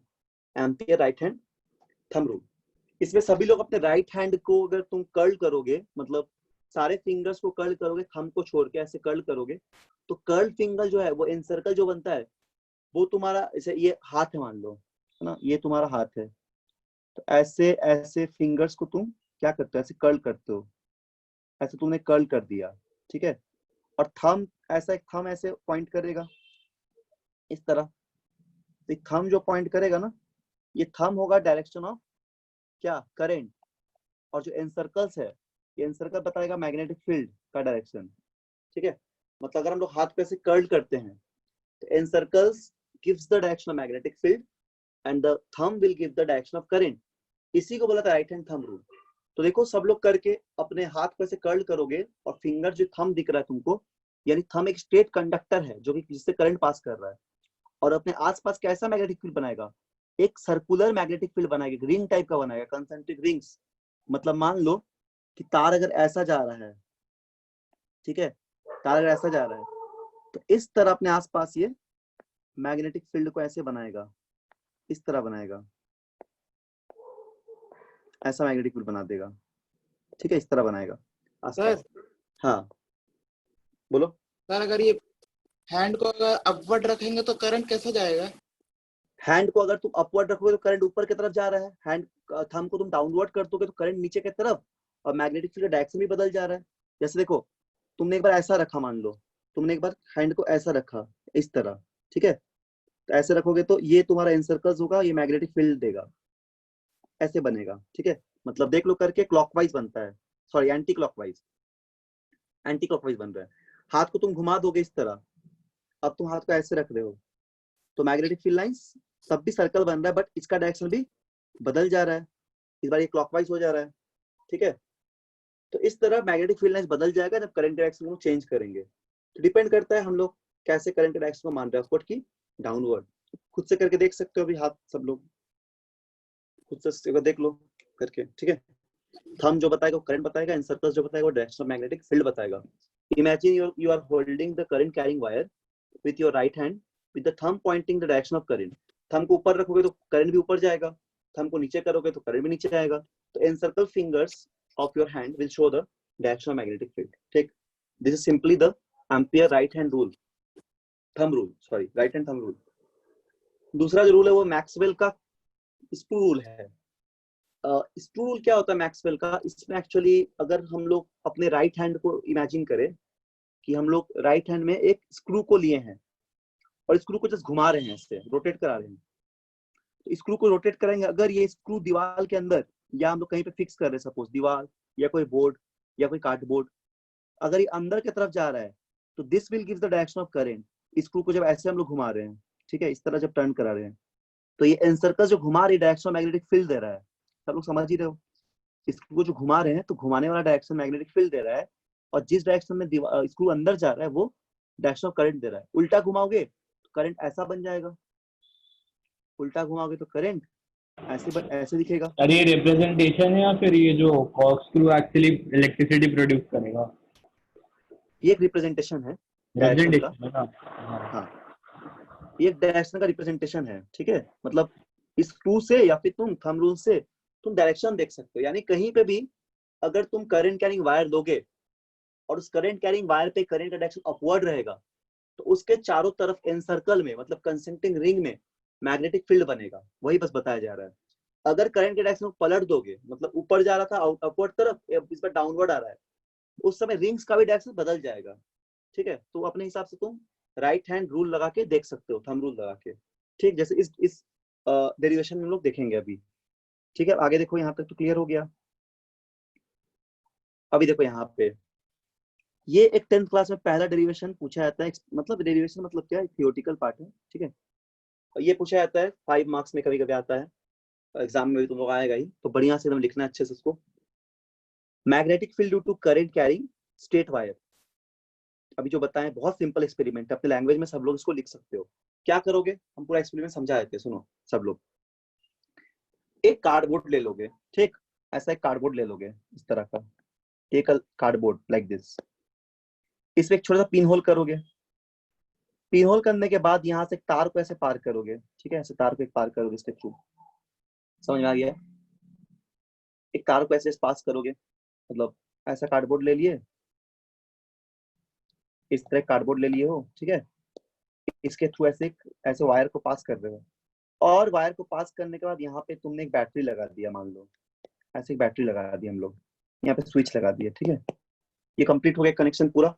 ampere right hand thumb rule. इसमें सभी लोग अपने राइट हैंड को अगर तुम कर्ल करोगे, मतलब सारे फिंगर्स को कर्ल करोगे, थंब को छोड़ के ऐसे कर्ल करोगे, तो कर्ल फिंगर जो है वो एनसर्कल जो बनता है वो तुम्हारा, जैसे ये हाथ है मान लो, है ना, ये तुम्हारा हाथ है, तो ऐसे ऐसे फिंगर्स को तुम क्या करते हो, ऐसे कर्ल करते हो, ऐसे तुमने कर्ल कर दिया, ठीक है। और थंब ऐसा, एक थंब ऐसे पॉइंट करेगा इस तरह, तो थंब जो पॉइंट करेगा ना, ये थंब होगा डायरेक्शन ऑफ क्या, करंट। और जो एनसर्कल्स है, ये एनसर्कल बताएगा मैग्नेटिक फील्ड का डायरेक्शन, ठीक है। मतलब अगर हम लोग हाथ पे से कर्ल करते हैं तो encircles gives the direction of magnetic field and the thumb will give the direction of current. इसी को बोला था राइट हैंड थंब रूल। तो देखो, सब लोग करके अपने हाथ पे से कर्ल करोगे, और फिंगर जो थंब दिख रहा है तुमको, यानी थंब एक स्ट्रेट कंडक्टर है जो कि जिससे करंट पास कर रहा है, और अपने आसपास कैसा मैग्नेटिक फील्ड बनाएगा, एक सर्कुलर मैग्नेटिक फील्ड बनाएगा, रिंग टाइप का बनाएगा, कंसेंट्रिक रिंग्स। मतलब मान लो कि तार अगर ऐसा जा रहा है, ठीक है, तार अगर ऐसा जा रहा है, तो इस तरह अपने आसपास ये मैग्नेटिक फील्ड को ऐसे बनाएगा, इस तरह बनाएगा, ऐसा मैग्नेटिक फील्ड बना देगा, ठीक है, इस तरह बनाएगा आसपास। हाँ बोलो। सर अगर ये हैंड को अगर अपवर्ड रखेंगे तो करंट कैसे जाएगा? हैंड को अगर तुम अपवर्ड रखोगे तो करंट ऊपर की तरफ जा रहा है, हैंड थंब को तुम डाउनवर्ड कर दोगे तो करंट नीचे की तरफ, और मैग्नेटिक फील्ड का डायरेक्शन भी बदल जा रहा है। जैसे देखो, तुमने एक बार ऐसा रखा, मान लो तुमने एक बार हैंड को ऐसा रखा इस तरह, ठीक है, तो ऐसे रखोगे तो ये तुम्हारा एनसर्कल्स होगा, ये मैग्नेटिक फील्ड देगा, ऐसे बनेगा, ठीक है। मतलब देख लो करके, क्लॉकवाइज बनता है, sorry anti clockwise, anti clockwise बन रहा है। हाथ को तुम घुमा दोगे इस तरह, अब तुम हाथ को ऐसे रख रहे हो, तो मैग्नेटिक फील्ड लाइंस सब भी सर्कल बन रहा है, बट इसका डायरेक्शन भी बदल जा रहा है, इस बार ये क्लॉकवाइज हो जा रहा है, ठीक है। तो इस तरह मैग्नेटिक फील्ड लाइंस बदल जाएगा जब करंट डायरेक्शन को चेंज करेंगे। तो डिपेंड करता है हम लोग कैसे करंट डायरेक्शन को मान रहे हैं, अपवर्ड की डाउनवर्ड। खुद से करके देख सकते हो अभी, हाथ सब लोग खुद से देख लो करके, ठीक है। थंब जो बताएगा वो करंट बताएगा, एनसर्कल्स जो बताएगा वो डायरेक्शन ऑफ मैग्नेटिक फील्ड बताएगा। Imagine you are holding the current carrying wire with your right hand with the thumb pointing the direction of current. Thumb को ऊपर रखोगे तो करंट भी ऊपर जाएगा, थंब को नीचे करोगे तो करंट भी नीचे आएगा। तो encircle fingers of your hand will show the direction of magnetic field. ठीक, this is simply the ampere right hand rule, thumb rule, sorry, right hand thumb rule. दूसरा जो रूल है वो मैक्सवेल का स्क्रू रूल है। Screw rule क्या होता है मैक्सवेल का? इसमें एक्चुअली अगर हम लोग अपने राइट हैंड को इमेजिन करें कि हम लोग राइट हैंड में एक स्क्रू को लिए हैं और स्क्रू को जस्ट घुमा रहे हैं, इससे रोटेट करा रहे हैं, तो स्क्रू को रोटेट करेंगे, अगर ये स्क्रू दीवार के अंदर या हम लोग कहीं पे फिक्स कर रहे हैं, सपोज दीवार या कोई बोर्ड या कोई कार्डबोर्ड, अगर ये अंदर की तरफ जा रहा है तो this will give the direction of current. Screw को जब ऐसे हम लोग घुमा रहे हैं, ठीक है, इस तरह जब टर्न करा रहे हैं, तो ये एनसर्कल जो घुमा रही डायरेक्शन ऑफ मैग्नेटिक फील्ड दे रहा है। सब लोग समझ ही रहे हो, स्क्रू को जो घुमा रहे हैं तो घुमाने वाला डायरेक्शन मैग्नेटिक फील्ड दे रहा है, और जिस डायरेक्शन में स्क्रू अंदर जा रहा है वो डायरेक्शन ऑफ करंट दे रहा है। उल्टा घुमाओगे तो करंट ऐसा बन जाएगा, उल्टा घुमाओगे तो करंट ऐसे दिखेगा। अरे ये रिप्रेजेंटेशन है या फिर ये जो कॉर्कस्क्रू एक्चुअली इलेक्ट्रिसिटी प्रोड्यूस करेगा? ये एक रिप्रेजेंटेशन है डायरेक्शन का। रिप्रेजेंटेशन है ना? हाँ, ये डायरेक्शन का रिप्रेजेंटेशन है, ठीक है। मतलब इस स्क्रू से या फिर तुम थंब रूल से तुम डायरेक्शन देख सकते हो। यानी कहीं पे भी अगर तुम करंट कैरिंग वायर दोगे और उस करंट कैरिंग वायर पे करंट का डायरेक्शन अपवर्ड रहेगा, तो उसके चारों तरफ एनसर्कल में, मतलब कंसेंट्रिक रिंग में मैग्नेटिक फील्ड बनेगा। वही बस बताया जा रहा है। अगर करंट के डायरेक्शन को पलट दोगे, मतलब ऊपर जा रहा था अपवर्ड तरफ, इस पर डाउनवर्ड आ रहा है, उस समय रिंग्स का भी डायरेक्शन बदल जाएगा, ठीक है। तो अपने हिसाब से तुम राइट हैंड रूल लगा के देख सकते हो, थंब रूल लगा के, ठीक। जैसे इस डेरिवेशन में हम लोग देखेंगे अभी, ठीक है। आगे देखो, यहाँ तक तो क्लियर हो गया। अभी देखो यहाँ पे, ये एक 10th क्लास में पहला डेरिवेशन पूछा जाता है। मतलब डेरिवेशन मतलब क्या है, थियोरेटिकल पार्ट है, ठीक है। ये पूछा जाता है 5 मार्क्स में, कभी कभी आता है एग्जाम में भी, तुम लोग आएगा ही, तो बढ़िया से एकदम लिखना अच्छे से उसको। Magnetic field due to current carrying straight wire. अभी जो बताएं बहुत सिंपल एक्सपेरिमेंट है, अपने लैंग्वेज में सब लोग इसको लिख सकते हो। क्या करोगे, हम पूरा एक्सपेरिमेंट समझा देते हैं, सुनो सब लोग। एक कार्डबोर्ड ले लोगे, ठीक। ऐसा एक कार्डबोर्ड ले लोगे इस तरह का, एक कार्डबोर्ड लाइक दिस। इसमें एक छोटा सा पिन होल करोगे। पिन होल करने के बाद यहाँ से एक तार को ऐसे पार करोगे, ठीक है। ऐसे तार को एक पार करोगे इसके थ्रू, समझ में आ गया। एक तार को ऐसे पास करोगे, मतलब ऐसा कार्डबोर्ड ले लिए, इस तरह कार्डबोर्ड ले लिए हो, ठीक है। इसके थ्रू ऐसे वायर को पास कर रहे हो, और वायर को पास करने के बाद यहाँ पे तुमने एक बैटरी लगा दिया, मान लो ऐसे एक बैटरी लगा दी हम लोग, यहाँ पे स्विच लगा दिया, ठीक है। ये कंप्लीट हो गया कनेक्शन पूरा।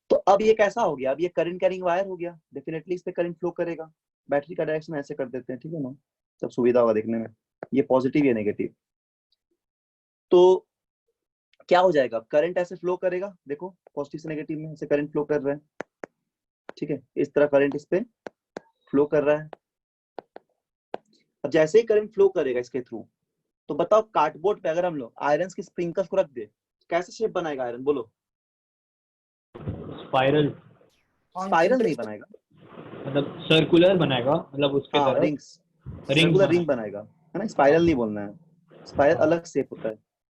तो अब ये कैसा हो गया, अब ये करंट कैरिंग वायर हो गया, डेफिनेटली इस पे करंट फ्लो करेगा। बैटरी का डायरेक्शन ऐसे कर देते हैं, ठीक है ना, सब सुविधा होगा देखने में। ये पॉजिटिव, ये नेगेटिव। तो क्या हो जाएगा, करंट ऐसे फ्लो करेगा, देखो पॉजिटिव से नेगेटिव में ऐसे करंट फ्लो कर रहा है, ठीक है। इस तरह करंट इस पे फ्लो कर रहा है। अब जैसे ही करंट फ्लो करेगा इसके थ्रू, तो बताओ कार्डबोर्ड पे अगर हम लोग आयरन की स्प्रिंकल्स को रख दे, कैसे शेप बनाएगा आयरन, बोलो। स्पाइरल। स्पाइरल नहीं बनाएगा, मतलब सर्कुलर बनाएगा, मतलब उसके हाँ तरफ रिंग्स, रिंग सर्कुलर रिंग बनाएगा, है ना। स्पाइरल नहीं बोलना है, स्पाइरल हाँ। अलग शेप होता है,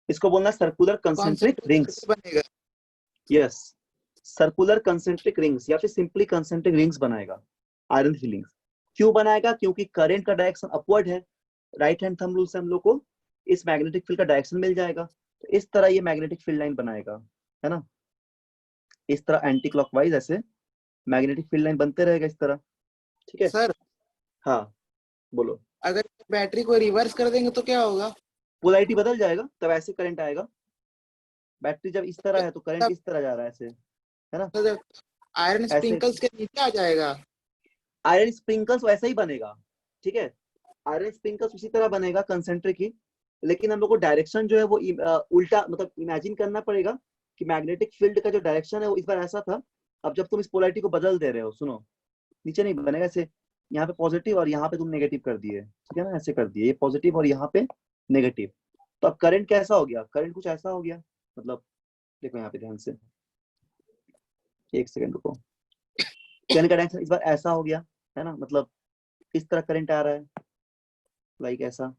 इसको बोलना है सर्कुलर कंसेंट्रिक रिंग्स। बनेगा। यस, सर्कुलर कंसेंट्रिक रिंग्स या फिर सिंपली कंसेंट्रिक रिंग्स बनाएगा आयरन फिलिंग्स। क्यों बनाएगा, क्योंकि करंट का डायरेक्शन अपवर्ड है। राइट हैंड थंब रूल से हम लोग को इस मैग्नेटिक फील्ड का डायरेक्शन मिल जाएगा। तो इस तरह ये मैग्नेटिक फील्ड लाइन बनाएगा, है ना। इस तरह एंटी क्लॉकवाइज ऐसे मैग्नेटिक फील्ड लाइन बनते रहेगा इस तरह, ठीक है। सर हाँ बोलो। अगर बैटरी को रिवर्स कर देंगे तो क्या होगा? पोलैरिटी बदल जाएगा, तब ऐसे करंट आएगा। बैटरी जब इस तरह है तो करंट इस तरह जा रहा है ऐसे, है ना। आयरन ऐसे स्प्रिंकल्स के नीचे आ जाएगा। आयरन स्प्रिंकल्स वैसा ही बनेगा, ठीक है। आयरन स्प्रिंकल्स उसी तरह बनेगा कंसेंट्रिक ही, लेकिन हम लोग को डायरेक्शन जो है वो उल्टा, मतलब इमेजिन करना पड़ेगा कि मैग्नेटिक फील्ड का जो डायरेक्शन है वो इस बार ऐसा था। अब जब तुम इस पोलैरिटी को बदल दे रहे हो, सुनो, नीचे नहीं बनेगा ऐसे, यहाँ पे पॉजिटिव और यहाँ पे तुम नेगेटिव कर दिए, ठीक है ना, ऐसे कर दिए, ये पॉजिटिव और यहाँ पे नेगेटिव। तो अब करंट कैसा हो गया, करंट कुछ ऐसा हो गया, मतलब देखो यहाँ पे ध्यान से, एक सेकंड रुको। करंट का डायरेक्शन इस बार ऐसा हो गया, है ना, मतलब इस तरह करंट आ रहा है, लाइक ऐसा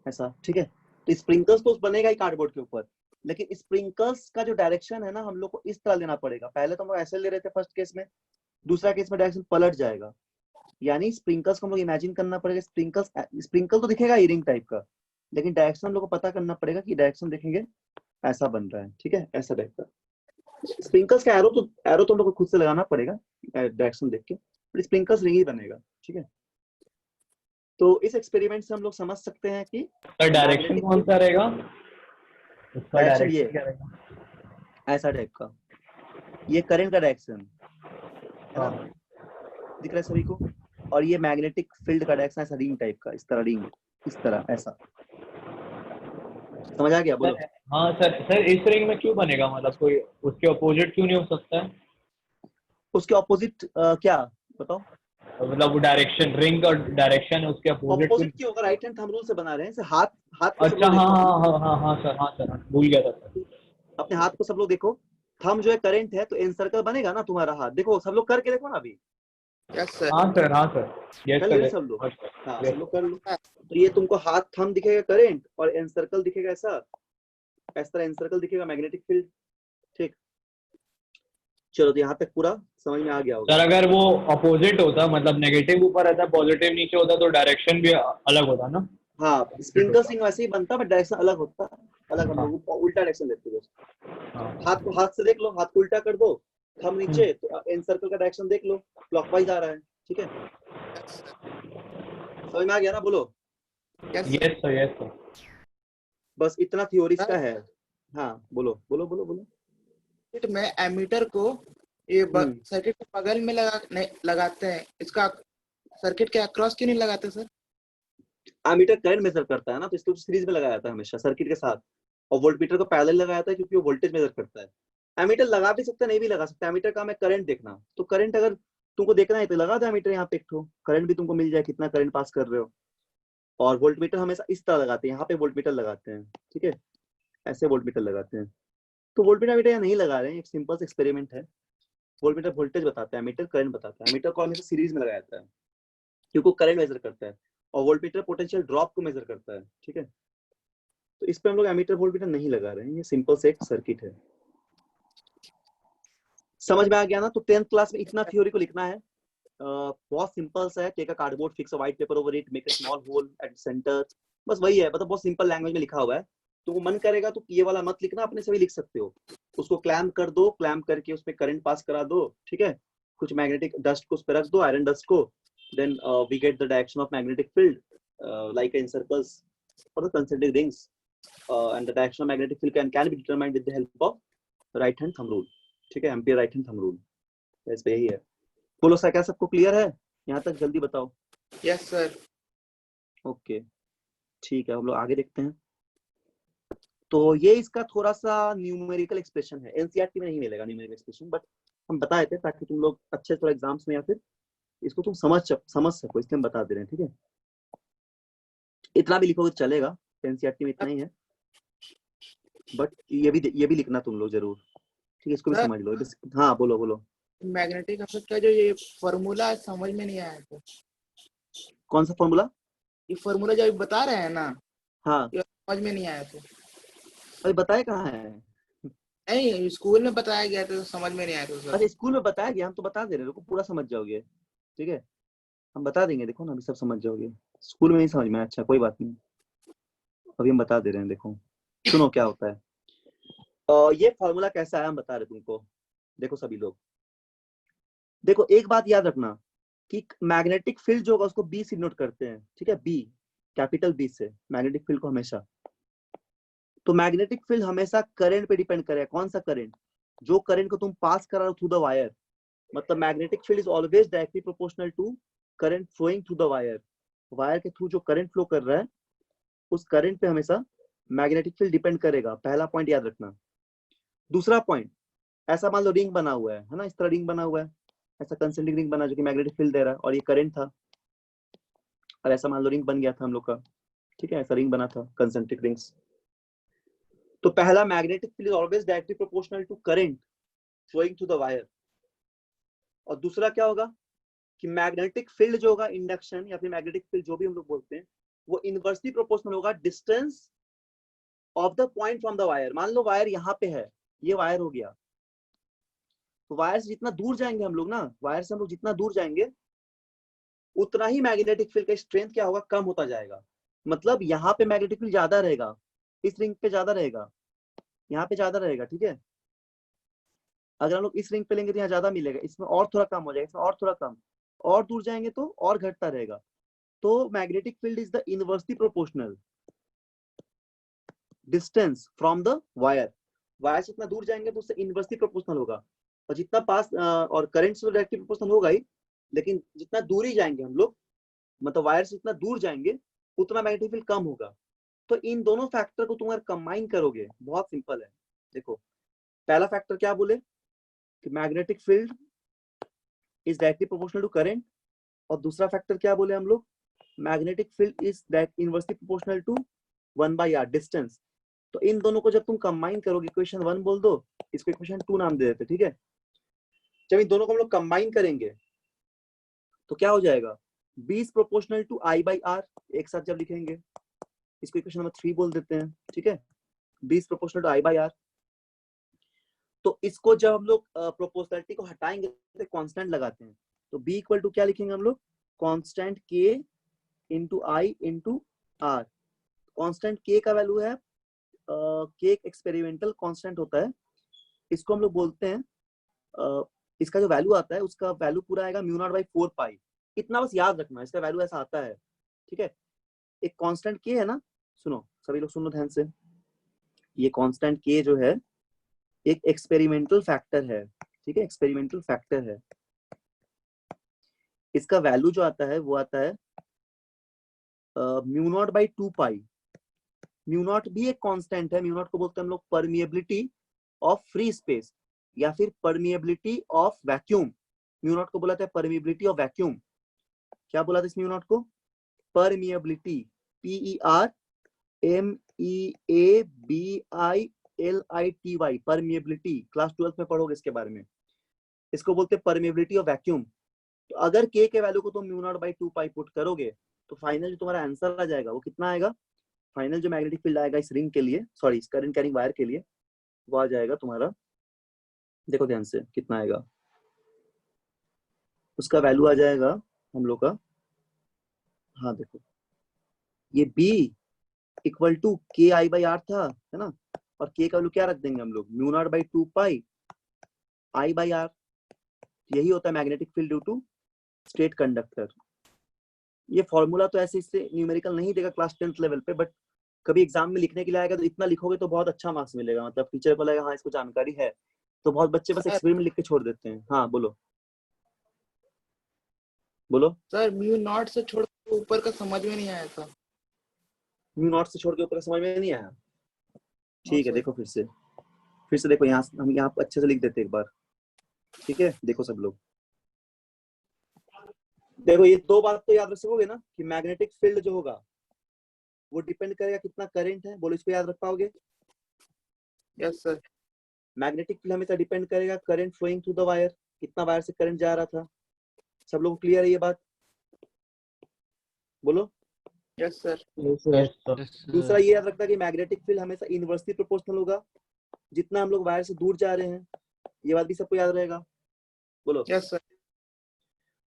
ऐसा, ठीक है। तो स्प्रिंकल्स तो बनेगा ही कार्डबोर्ड के ऊपर, लेकिन स्प्रिंकल्स का जो डायरेक्शन है ना, हम लोग को इस तरह लेना पड़ेगा। पहले तो हम लोग ऐसे ले रहे थे फर्स्ट केस में, दूसरा केस में डायरेक्शन पलट जाएगा। यानी स्प्रिंकल्स को हम लोग इमेजिन करना पड़ेगा, स्प्रिंकल तो दिखेगा ही रिंग टाइप का, लेकिन डायरेक्शन हम लोग को पता करना पड़ेगा कि डायरेक्शन देखेंगे ऐसा बन रहा है, ठीक है, ऐसा टाइप का। स्प्रिंकल्स का एरो तो हम लोग को खुद से लगाना पड़ेगा डायरेक्शन देख के, पर स्प्रिंकल्स रिंग ही बनेगा, ठीक है। तो इस एक्सपेरिमेंट से हम लोग समझ सकते हैं कि तो डायरेक्शन कौन सा रहेगा, उसका डायरेक्शन ये डायरेक्शन क्या रहेगा? ऐसा टाइप का, ये करंट का डायरेक्शन है ना, हाँ। दिख रहा है सभी को। और ये मैग्नेटिक फील्ड का डायरेक्शन ऐसा रिंग टाइप का, इस तरह रिंग, इस तरह ऐसा, समझ आ गया, बोलो। सर हाँ सर इस रिंग में क्यों बनेगा, मतलब कोई उसके अपोजिट क्यों नहीं हो सकता है? उसके ऑपोजिट क्या बताओ। मतलब वो डायरेक्शन, रिंग का डायरेक्शन है, उसके अपोजिट क्यों? ऑपोजिट क्यों होगा, राइट हैंड थंब रूल से बना रहे हैं। हाथ हाथ को सब अच्छा लोग हाँ देखो, हाँ हाँ हाँ हाँ सर, हाँ सर, हाँ, भूल गया था सर। अपने हाथ को सब लोग देखो। थंब जो है करंट है, तो एनसर्कल बनेगा ना तुम्हारा हाथ, देखो सब लोग करके देखो ना अभी। Yes sir. हाँ सर, हाँ सर, यस कर सर, लिए सब लोग? हाँ yes. सब लोग कर लो। तो ये तुमको हाथ थंब दिखेगा करंट और एन सर्कल दिखेगा ऐसा, इस तरह एन सर्कल दिखेगा मैग्नेटिक फील्ड। ठीक, चलो तो यहाँ तक पूरा समझ में आ गया होगा। सर अगर वो अपोजिट होता, मतलब नेगेटिव ऊपर रहता, पॉजिटिव नीचे होता, तो डायरेक्शन भी अलग होता ना। हाँ स्प्रिंकल स्विंग वैसे ही बनता बट डायरेक्शन अलग होता, अलग हम हाँ, लोग उल्टा डायरेक्शन लेते हैं। हाँ। हाथ को हाथ से देख लो, हाथ को उल्टा कर दो, थंब नीचे, हम्म, तो एन सर्कल का डायरेक्शन देख लो, क्लॉकवाइज आ रहा है। ठीक है, समझ में आ गया ना? बोलो। Yes sir. Yes sir, yes sir. बस इतना थ्योरीज का सर है। हाँ बोलो बोलो बोलो बोलो। सर्किट में एमीटर को ये हम्म, सर्किट के बगल में लगाते हैं, इसका सर्किट के अक्रॉस क्यों नहीं लगाते सर? एमीटर करंट मेजर करता है ना, तो इसको सीरीज में लगाया जाता है हमेशा सर्किट के साथ, और वोल्टमीटर को पैरेलल लगाया जाता है क्योंकि वो वोल्टेज मेजर करता है। एमीटर लगा भी सकता है, नहीं भी लगा सकता। एमीटर काम है करंट देखना, तो करंट अगर तुमको देखना है तो लगा दो एमीटर यहाँ पे, एक ठो करंट भी तुमको मिल जाए कितना करंट पास कर रहे हो। और वोल्टमीटर हमेशा इस तरह लगाते हैं, यहाँ पे वोल्टमीटर लगाते हैं। ठीक है, ऐसे वोल्टमीटर लगाते हैं। तो वोल्टमीटर एमीटर यहाँ नहीं लगा रहे हैं, एक सिंपल सा एक्सपेरिमेंट है। वोल्टमीटर वोल्टेज बताता है, एमीटर करंट बताता है। एमीटर को हमेशा सीरीज में लगाया जाता है क्योंकि करंट मेजर करता है, और वोल्टमीटर पोटेंशियल ड्रॉप को मेजर करता है। ठीक है, तो इस पे हम लोग एमीटर वोल्टमीटर नहीं लगा रहे हैं, ये सिंपल से एक सर्किट है। समझ में आ गया ना? तो 10th क्लास में इतना थ्योरी को लिखना है। बहुत सिंपल सा है, take a cardboard, fix a white paper over it, make a small hole at centre, बस वही है। मतलब बहुत सिंपल लैंग्वेज में लिखा हुआ है। तो मन करेगा तो ये वाला मत लिखना, अपने से भी लिख सकते हो। उसको क्लैम्प कर दो, क्लैम्प करके उसमें करंट पास करा दो। ठीक है, कुछ मैग्नेटिक डस्ट को उस पर रख दो, आयरन डस्ट को, then we get the direction of magnetic field like in circles और the concentric rings, and the direction of magnetic field can be determined with the help of right hand thumb rule. ठीक है, ampere right hand thumb rule, इस पे यही है। बोलो sir, क्या सबको क्लियर है यहाँ तक? जल्दी बताओ। Yes sir. ओके, ठीक है, हम लोग आगे देखते हैं। तो ये इसका थोड़ा सा न्यूमेरिकल एक्सप्रेशन है, एनसीईआरटी में नहीं मिलेगा न्यूमेरिकल एक्सप्रेशन, बट हम बताए थे ताकि तुम लोग अच्छे थोड़ा एग्जाम्स में या फिर इसको तुम समझ सको, इसलिए हम बता दे रहे हैं। ठीक है, इतना भी लिखोगे तो चलेगा, एनसीईआरटी में इतना ही है, बट ये भी लिखना तुम लोग जरूर। ठीक है, इसको भी सर समझ लो। हाँ बोलो बोलो। मैग्नेटिक अफेक्ट का जो ये फॉर्मूला है समझ में नहीं आया तो। कौन सा फॉर्मूला? ये फॉर्मूला जो अभी बता रहे हैं ना, हाँ, ये समझ में नहीं आया तो। अरे बताए कहाँ है? नहीं, स्कूल में बताया गया था तो समझ में नहीं आया था सर। अच्छा, स्कूल में बताया गया, हम तो बता दे रहे हैं, देखो पूरा समझ जाओगे। ठीक है, हम बता देंगे, देखो ना अभी सब समझ जाओगे। स्कूल में नहीं समझ में आया? अच्छा कोई बात नहीं, अभी हम बता दे रहे हैं। देखो सुनो क्या होता है। ये फॉर्मूला कैसा है हम बता रहे तुमको। देखो सभी लोग, देखो एक बात याद रखना कि मैग्नेटिक फील्ड जो होगा उसको बी से नोट करते हैं। ठीक है, बी, कैपिटल बी से मैग्नेटिक फील्ड को हमेशा। तो मैग्नेटिक फील्ड हमेशा करंट पे डिपेंड करेगा। कौन सा करंट? जो करंट को तुम पास करा रहे हो थ्रू द वायर। मतलब magnetic field is always directly proportional to current flowing through the wire. Wire के थ्रू जो करंट फ्लो कर रहा है उस करंट पे हमेशा मैग्नेटिक फील्ड डिपेंड करेगा। पहला पॉइंट याद रखना। दूसरा पॉइंट, ऐसा मान लो रिंग बना हुआ है ना, इस तरह रिंग बना हुआ है, ऐसा कंसेंट्रिक रिंग बना जो कि मैग्नेटिक फील्ड दे रहा है, और ये करंट था, और ऐसा मान लो रिंग बन गया था हम लोग का। ठीक है, ऐसा रिंग बना था, कंसेंट्रिक रिंग्स। तो पहला, magnetic field is always directly proportional to current flowing through the wire. और दूसरा क्या होगा कि मैग्नेटिक फील्ड जो होगा, इंडक्शन या फिर मैग्नेटिक फील्ड जो भी हम लोग बोलते हैं, वो इनवर्सली प्रोपोर्शनल होगा distance of the point from the wire. मान लो वायर यहाँ पे है, ये वायर हो गया, तो वायर से जितना दूर जाएंगे हम लोग ना, वायर से हम लोग जितना दूर जाएंगे उतना ही मैग्नेटिक फील्ड का स्ट्रेंथ क्या होगा, कम होता जाएगा। मतलब यहाँ पे मैग्नेटिक फील्ड ज्यादा रहेगा, इस रिंग पे ज्यादा रहेगा, यहाँ पे ज्यादा रहेगा। ठीक है, अगर हम लोग इस रिंग पे लेंगे तो यहाँ ज्यादा मिलेगा, इसमें और थोड़ा कम हो जाएगा, इसमें और थोड़ा कम, और दूर जाएंगे तो और घटता रहेगा। तो magnetic field is the inversely proportional distance from the wire. Wire से इतना दूर जाएंगे तो उससे इनवर्सली प्रोपोर्शनल होगा, और जितना पास और करंट से डायरेक्टली प्रोपोर्शनल होगा ही, लेकिन जितना दूर ही जाएंगे हम लोग, मतलब वायर से जितना दूर जाएंगे उतना मैग्नेटिक फील्ड कम होगा। तो इन दोनों फैक्टर को तुम अगर कंबाइन करोगे, बहुत सिंपल है। देखो पहला फैक्टर क्या बोले कि magnetic field is directly proportional to current, और दूसरा फैक्टर क्या बोले हम लोग, magnetic field is inversely proportional to 1/r distance. तो इन दोनों को जब तुम कंबाइन करोगे, इक्वेशन 1 बोल दो, इसको इक्वेशन 2 नाम दे देते। ठीक है, जब इन दोनों को हम लोग कंबाइन करेंगे तो क्या हो जाएगा, B is proportional to I by R, एक साथ जब लिखेंगे इसको इक्वेशन नंबर 3 बोल देते हैं, ठीक है। B is proportional to I by R। तो इसको जब हम लोग प्रोपोर्शनलिटी को हटाएंगे तो कांस्टेंट लगाते हैं, तो B इक्वल टू क्या लिखेंगे हम लोग, constant K into I into R। Constant K का वैल्यू है K एक एक्सपेरिमेंटल कांस्टेंट होता है, इसको हम लोग बोलते हैं इसका जो वैल्यू आता है उसका वैल्यू पूरा आएगा म्यू नॉट बाई 4 पाई। इतना बस याद रखना, इसका वैल्यू ऐसा आता है, ठीक है। एक कांस्टेंट K है ना, सुनो सभी लोग सुनो ध्यान से, ये कांस्टेंट K जो है एक एक्सपेरिमेंटल फैक्टर है, ठीक है, एक्सपेरिमेंटल फैक्टर है। इसका वैल्यू जो आता है वो आता है mu naught by 2 pi. Mu naught भी एक कांस्टेंट है, म्यू नॉट को बोलते हैं हम लोग परमिएबिलिटी ऑफ फ्री स्पेस या फिर permeability of vacuum. Mu naught को बोला था परमिएबिलिटी ऑफ वैक्यूम। क्या बोला था इस म्यू नॉट को, परमिएबिलिटी, PERMEABILITY, परमिएबिलिटी। क्लास 12 में पढ़ोगे इसके बारे में, इसको बोलते हैं परमिएबिलिटी ऑफ वैक्यूम। तो अगर K के वैल्यू को तुम mu naught by 2 pi put करोगे तो फाइनल जो तुम्हारा आंसर आ जाएगा वो कितना आएगा, फाइनल जो मैग्नेटिक फील्ड आएगा इस रिंग के लिए, सॉरी इस करंट कैरिंग वायर के लिए, वो आ जाएगा तुम्हारा, देखो ध्यान से कितना आएगा, उसका वैल्यू आ जाएगा हम लोग का, हाँ देखो ये B equal to KI by R था, है ना, और K का वैल्यू क्या रख देंगे हम लोग, mu naught by 2 pi I by R। यही होता है magnetic field due to straight conductor. ये फॉर्मूला तो ऐसे इससे न्यूमेरिकल नहीं देगा क्लास 10th लेवल पे, बट कभी एग्जाम में लिखने के लिए आएगा तो इतना लिखोगे तो बहुत अच्छा मार्क्स मिलेगा, मतलब टीचर को लगेगा हाँ इसको जानकारी है। तो बहुत बच्चे बस एक्सपेरिमेंट लिख के छोड़ देते हैं। हाँ बोलो बोलो। सर म्यू नॉट से छोड़ के ऊपर का समझ में नहीं आया था। म्यू नॉट से छोड़ के ऊपर समझ में नहीं आया, ठीक है। सर। देखो फिर से देखो, यहाँ हम यहाँ अच्छे से लिख देते एक बार, ठीक है। देखो सब लोग देखो, ये दो बात तो याद रख सकोगे ना कि मैग्नेटिक फील्ड जो होगा वो डिपेंड करेगा कितना करंट है, बोलो इसको याद रख पाओगे। Yes sir. मैग्नेटिक फील्ड हमेशा डिपेंड करेगा current flowing through the wire, कितना वायर से करंट जा रहा था। सब लोग क्लियर है ये बात, बोलो। Yes sir. दूसरा ये याद रखना कि मैग्नेटिक फील्ड हमेशा इनवर्सली प्रोपोर्शनल होगा जितना हम लोग वायर से दूर जा रहे हैं, ये बात भी सबको याद रहेगा, बोलो। Yes sir.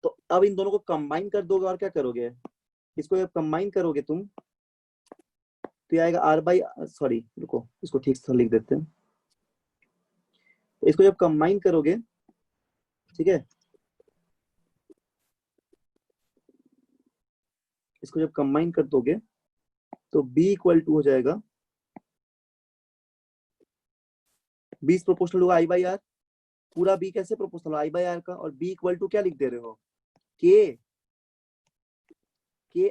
तो अब इन दोनों को कंबाइन कर दोगे और क्या करोगे, इसको जब कंबाइन करोगे तुम तो ये आएगा R बाई, सॉरी रुको इसको ठीक से लिख देते हैं। इसको जब कंबाइन करोगे, ठीक है, इसको जब कंबाइन कर दोगे तो B इक्वल टू हो जाएगा, B इज प्रोपोर्शनल होगा I बाई R। पूरा B कैसे प्रोपोर्शनल I बाई R का, और B इक्वल टू क्या लिख दे रहे हो, K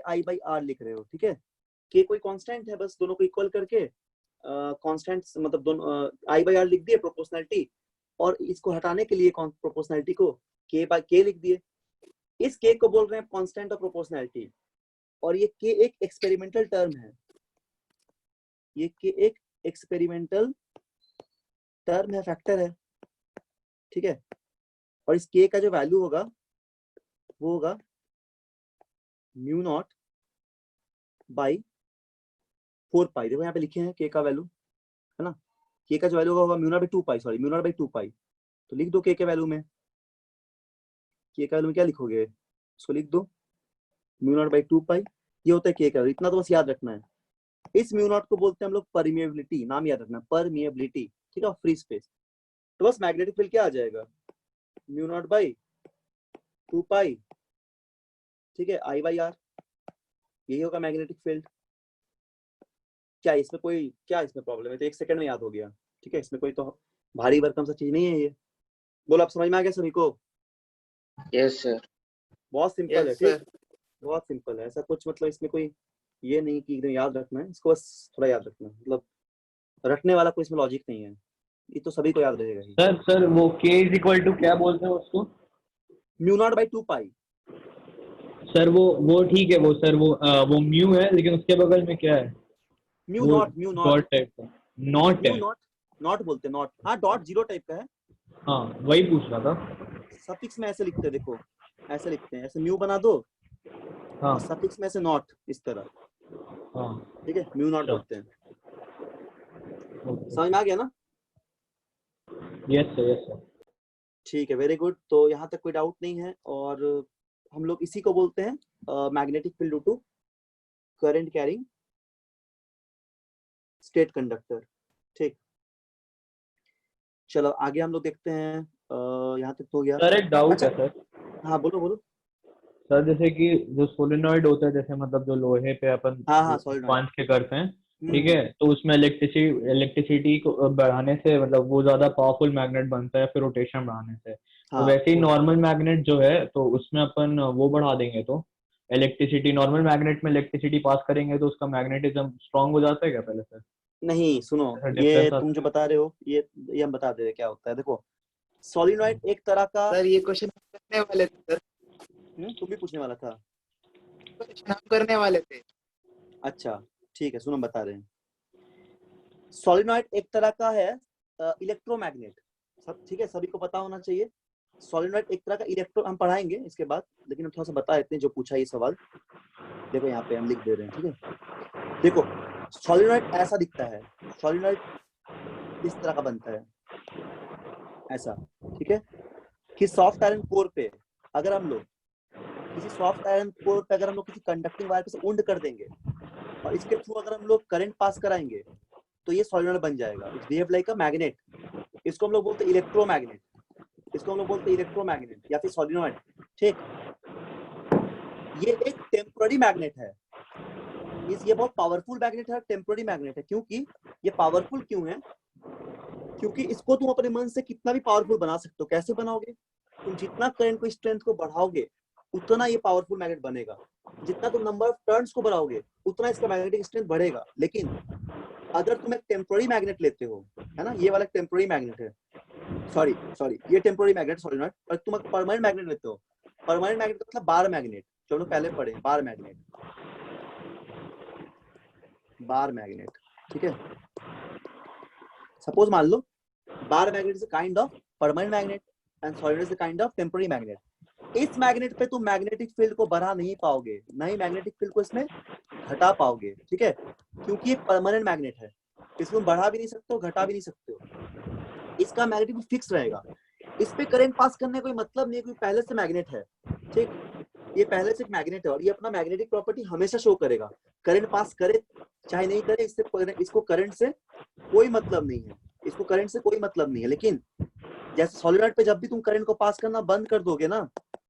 I बाई R लिख रहे हो, ठीक है। K कोई कांस्टेंट है, बस दोनों को इक्वल करके कांस्टेंट मतलब दोनों I बाई R लिख दिए प्रोपोर्शनलिटी, और इसको हटाने के लिए प्रोपोर्शनलिटी को K बाई K लिख दिए। इस K को बोल रहे हैं कांस्टेंट ऑफ प्रोपोर्शनलिटी, और ये K एक एक्सपेरिमेंटल टर्म है, ये K एक एक्सपेरिमेंटल टर्म है, फैक्टर है, ठीक है। और इस K का जो वैल्यू होगा वो होगा म्यू नॉट बाई 4 पाई। देखो यहाँ पे लिखे हैं K का वैल्यू, है ना। K का जो वैल्यू होगा mu naught by 2 pi, sorry mu naught by 2 पाई। तो लिख दो K के वैल्यू में, K का वैल्यू में क्या लिखोगे, इसको लिख दो म्यू नॉट बाई 2 पाई। ये होता है K का, इतना तो बस याद रखना है। इस म्यू नॉट को बोलते हैं हम लोग परमिएबिलिटी, नाम याद रखना, परमिएबिलिटी, ठीक है, फ्री स्पेस। तो बस मैग्नेटिक फील्ड क्या आ जाएगा, म्यू नॉट बाई 2 पाई, ठीक है, I बाई R, यही होगा मैग्नेटिक फील्ड। क्या इसमें प्रॉब्लम है, तो एक सेकंड में याद हो गया, ठीक है। इसमें कोई तो भारी भरकम सा चीज नहीं है ये, बोलो आप समझ में आ गया सभी को। Yes sir. बहुत सिंपल है, यस ठीक, सर। बहुत सिंपल है, ऐसा कुछ मतलब इसमें कोई ये नहीं कि एकदम याद रखना है, इसको बस थोड़ा याद रखना है, मतलब रटने वाला कोई इसमें लॉजिक नहीं है, ये तो सभी को याद रहेगा ही। सर वो K इज इक्वल टू क्या बोलते हैं उसको, mu naught by 2 pi. Sir वो ठीक है, वो सर वो म्यू है, लेकिन उसके बगल में क्या है, म्यू वो नॉट डॉट टाइप का नॉट है। नॉट बोलते नॉट, हाँ डॉट जीरो टाइप का है, हाँ वही पूछ रहा था। सफिक्स में ऐसे लिखते हैं, देखो ऐसे लिखते हैं, ऐसे म्यू बना दो हाँ और सफिक्स में ऐसे नॉट, इस तरह, हाँ ठीक है, म्यू नॉट अच्छा बोलते हैं। समझ में आ गया ना? Yes sir. ठीक है, वेरी गुड। तो यहाँ तक कोई डाउट नहीं है, और हम लोग इसी को बोलते हैं magnetic field due to current carrying straight conductor. ठीक, चलो आगे हम लोग देखते हैं। यहाँ तक तो हो गया। सर एक डाउट अच्छा, है सर। हाँ बोलो बोलो। सर जैसे कि जो सोलेनॉइड होता है, जैसे मतलब जो लोहे पे अपन हाँ हाँ, सॉलिनॉइड। बांध के करते हैं, ठीक है, तो उसमें इलेक्ट्रिसिटी को बढ़ाने से मतलब वो ज्यादा पावरफुल मैग्नेट बनता है, फिर रोटेशन बढ़ाने से। तो हाँ वैसे ही नॉर्मल मैग्नेट जो है, तो उसमें अपन वो बढ़ा देंगे तो इलेक्ट्रिसिटी, नॉर्मल मैग्नेट में इलेक्ट्रिसिटी पास करेंगे तो उसका मैग्नेटिज्म स्ट्रांग हो जाता है क्या पहले से? नहीं, सुनो, ऐसा ये डिफरेंस तुम जो आता है? बता रहे हो, ये हम बता दे रहे क्या होता है। देखो, सॉलिनॉइड एक तरह का, सर ये क्वेश्चन करने वाले थे सर, तुम भी पूछने वाला था। क्वेश्चन हम करने वाले थे। अच्छा ठीक है, सुनो हम बता रहे हैं। सॉलिनॉइड एक तरह का है इलेक्ट्रोमैग्नेट, सब ठीक है, सभी को पता होना चाहिए। सॉलिनॉइड एक तरह का इलेक्ट्रो, हम पढ़ाएंगे इसके बाद, लेकिन हम थोड़ा सा बता देते हैं जो पूछा ये सवाल। देखो यहाँ पे हम लिख दे रहे हैं, ठीक है। देखो, सॉलिनॉइड ऐसा दिखता है, सॉलिनॉइड इस तरह का बनता है, ऐसा, ठीक है। कि सॉफ्ट आयरन कोर पे अगर हम लोग किसी सॉफ्ट आयरन कोर पे अगर हम लोग किसी कंडक्टिंग वायर पे से उंड कर देंगे और इसके थ्रू अगर हम लोग करंट पास कराएंगे तो ये सॉलिनॉइड बन जाएगा। It's behave like a magnet. इसको हम लोग बोलते हैं इलेक्ट्रोमैग्नेट, इसको हम लोग बोलते हैं इलेक्ट्रोमैग्नेट या फिर सॉलिनॉइड। ठीक, ये एक टेम्पररी मैग्नेट है। ये बहुत पावरफुल मैग्नेट है, टेम्पररी मैग्नेट है। क्योंकि ये पावरफुल क्यों है? क्योंकि इसको तुम अपने मन से कितना भी पावरफुल बना सकते हो। कैसे बनाओगे? तुम जितना करंट को, स्ट्रेंथ को बढ़ाओगे उतना ये पावरफुल मैग्नेट बनेगा। जितना तुम नंबर ऑफ टर्न्स को बढ़ाओगे उतना इसका मैग्नेटिक स्ट्रेंथ बढ़ेगा। लेकिन अगर तुम एक टेम्पररी मैग्नेट लेते हो, है ना, ये वाला टेम्पररी मैग्नेट है, सॉरी ये टेम्पररी मैग्नेट, सॉरी नॉट, और तुम परमानेंट मैग्नेट लेते हो। परमानेंट मैग्नेट मतलब बार मैग्नेट, जो हम लोग पहले पढ़े, बार मैग्नेट, बार मैग्नेट, ठीक है। सपोज मान लो bar magnet is a kind of permanent magnet and solenoid is a kind of temporary magnet. इस मैग्नेट पे तुम मैग्नेटिक फील्ड को बढ़ा नहीं पाओगे, ना ही मैग्नेटिक फील्ड को इसमें घटा पाओगे, ठीक है। क्योंकि ये परमानेंट मैग्नेट है, इसको तुम बढ़ा भी नहीं सकते हो, घटा भी नहीं सकते हो। इसका मैग्नेटिक फिक्स रहेगा। इस पे करंट पास करने कोई मतलब नहीं, क्योंकि पहले से मैग्नेट है, ठीक। ये पहले से एक मैग्नेट है और ये अपना मैग्नेटिक प्रॉपर्टी हमेशा शो करेगा। करंट पास करे चाहे नहीं करे, इसको करंट से कोई मतलब नहीं है, इसको करंट से कोई मतलब नहीं है। लेकिन जैसे सॉलिनॉइड पे जब भी तुम करंट को पास करना बंद कर दोगे ना,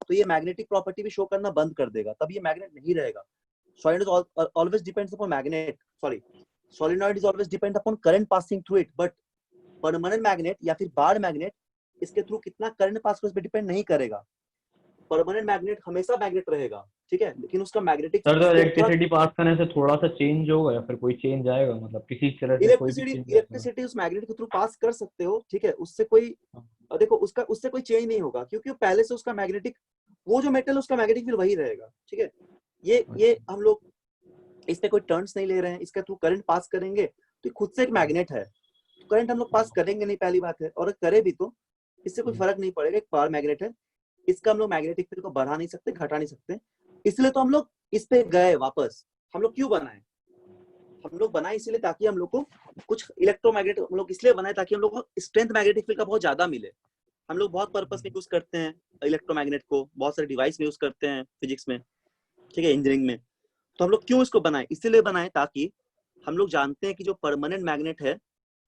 तो ये मैग्नेटिक प्रॉपर्टी भी शो करना बंद कर देगा, तब ये मैग्नेट नहीं रहेगा। Solenoid always depends upon magnet, sorry, solenoid is always depend upon current passing through it, but permanent magnet या फिर बार मैग्नेट इसके थ्रू कितना करंट पास कर पे डिपेंड नहीं करेगा। परमानेंट मैग्नेट हमेशा मैग्नेट रहेगा, ठीक है, लेकिन उसका मैग्नेटिक सर तो स्ट्रेंथ थोड़ा, इलेक्ट्रिसिटी पास करने से थोड़ा सा चेंज होगा या फिर कोई चेंज आएगा, मतलब किसी तरह से कोई भी इलेक्ट्रिसिटी चेंज आएगा? इलेक्ट्रिसिटी उस मैग्नेट के थ्रू पास कर सकते हो, ठीक है, उससे कोई, देखो उससे कोई चेंज नहीं होगा, क्योंकि पहले से उसका मैग्नेटिक, वो जो मेटल उसका मैग्नेटिक फील्ड वही रहेगा, ठीक है। ये हम लोग इस पे कोई टर्न्स नहीं ले रहे हैं, इसके थ्रू करंट पास करेंगे तो खुद से एक मैग्नेट है, करंट हम लोग पास करेंगे नहीं, पहली बात है, और करे भी तो इससे कोई फर्क नहीं पड़ेगा, एक बार मैग्नेट है। इसका हम लोग मैग्नेटिक फील्ड को बढ़ा नहीं सकते, घटा नहीं सकते, इसलिए तो हम लोग इस पे गए वापस। हम लोग क्यों बनाए? हम लोग बनाए इसलिए ताकि हम लोग को कुछ इलेक्ट्रोमैग्नेट, हम लोग इसलिए बनाए ताकि हम लोग को स्ट्रेंथ मैग्नेटिक फील्ड का बहुत ज्यादा मिले। हम लोग बहुत पर्पस में यूज करते हैं इलेक्ट्रोमैग्नेट को, बहुत सारे डिवाइस में यूज करते हैं, फिजिक्स में, ठीक है, इंजीनियरिंग में। तो हम लोग क्यों इसको बनाए? इसीलिए बनाए ताकि हम लोग जानते हैं कि जो परमानेंट मैग्नेट है,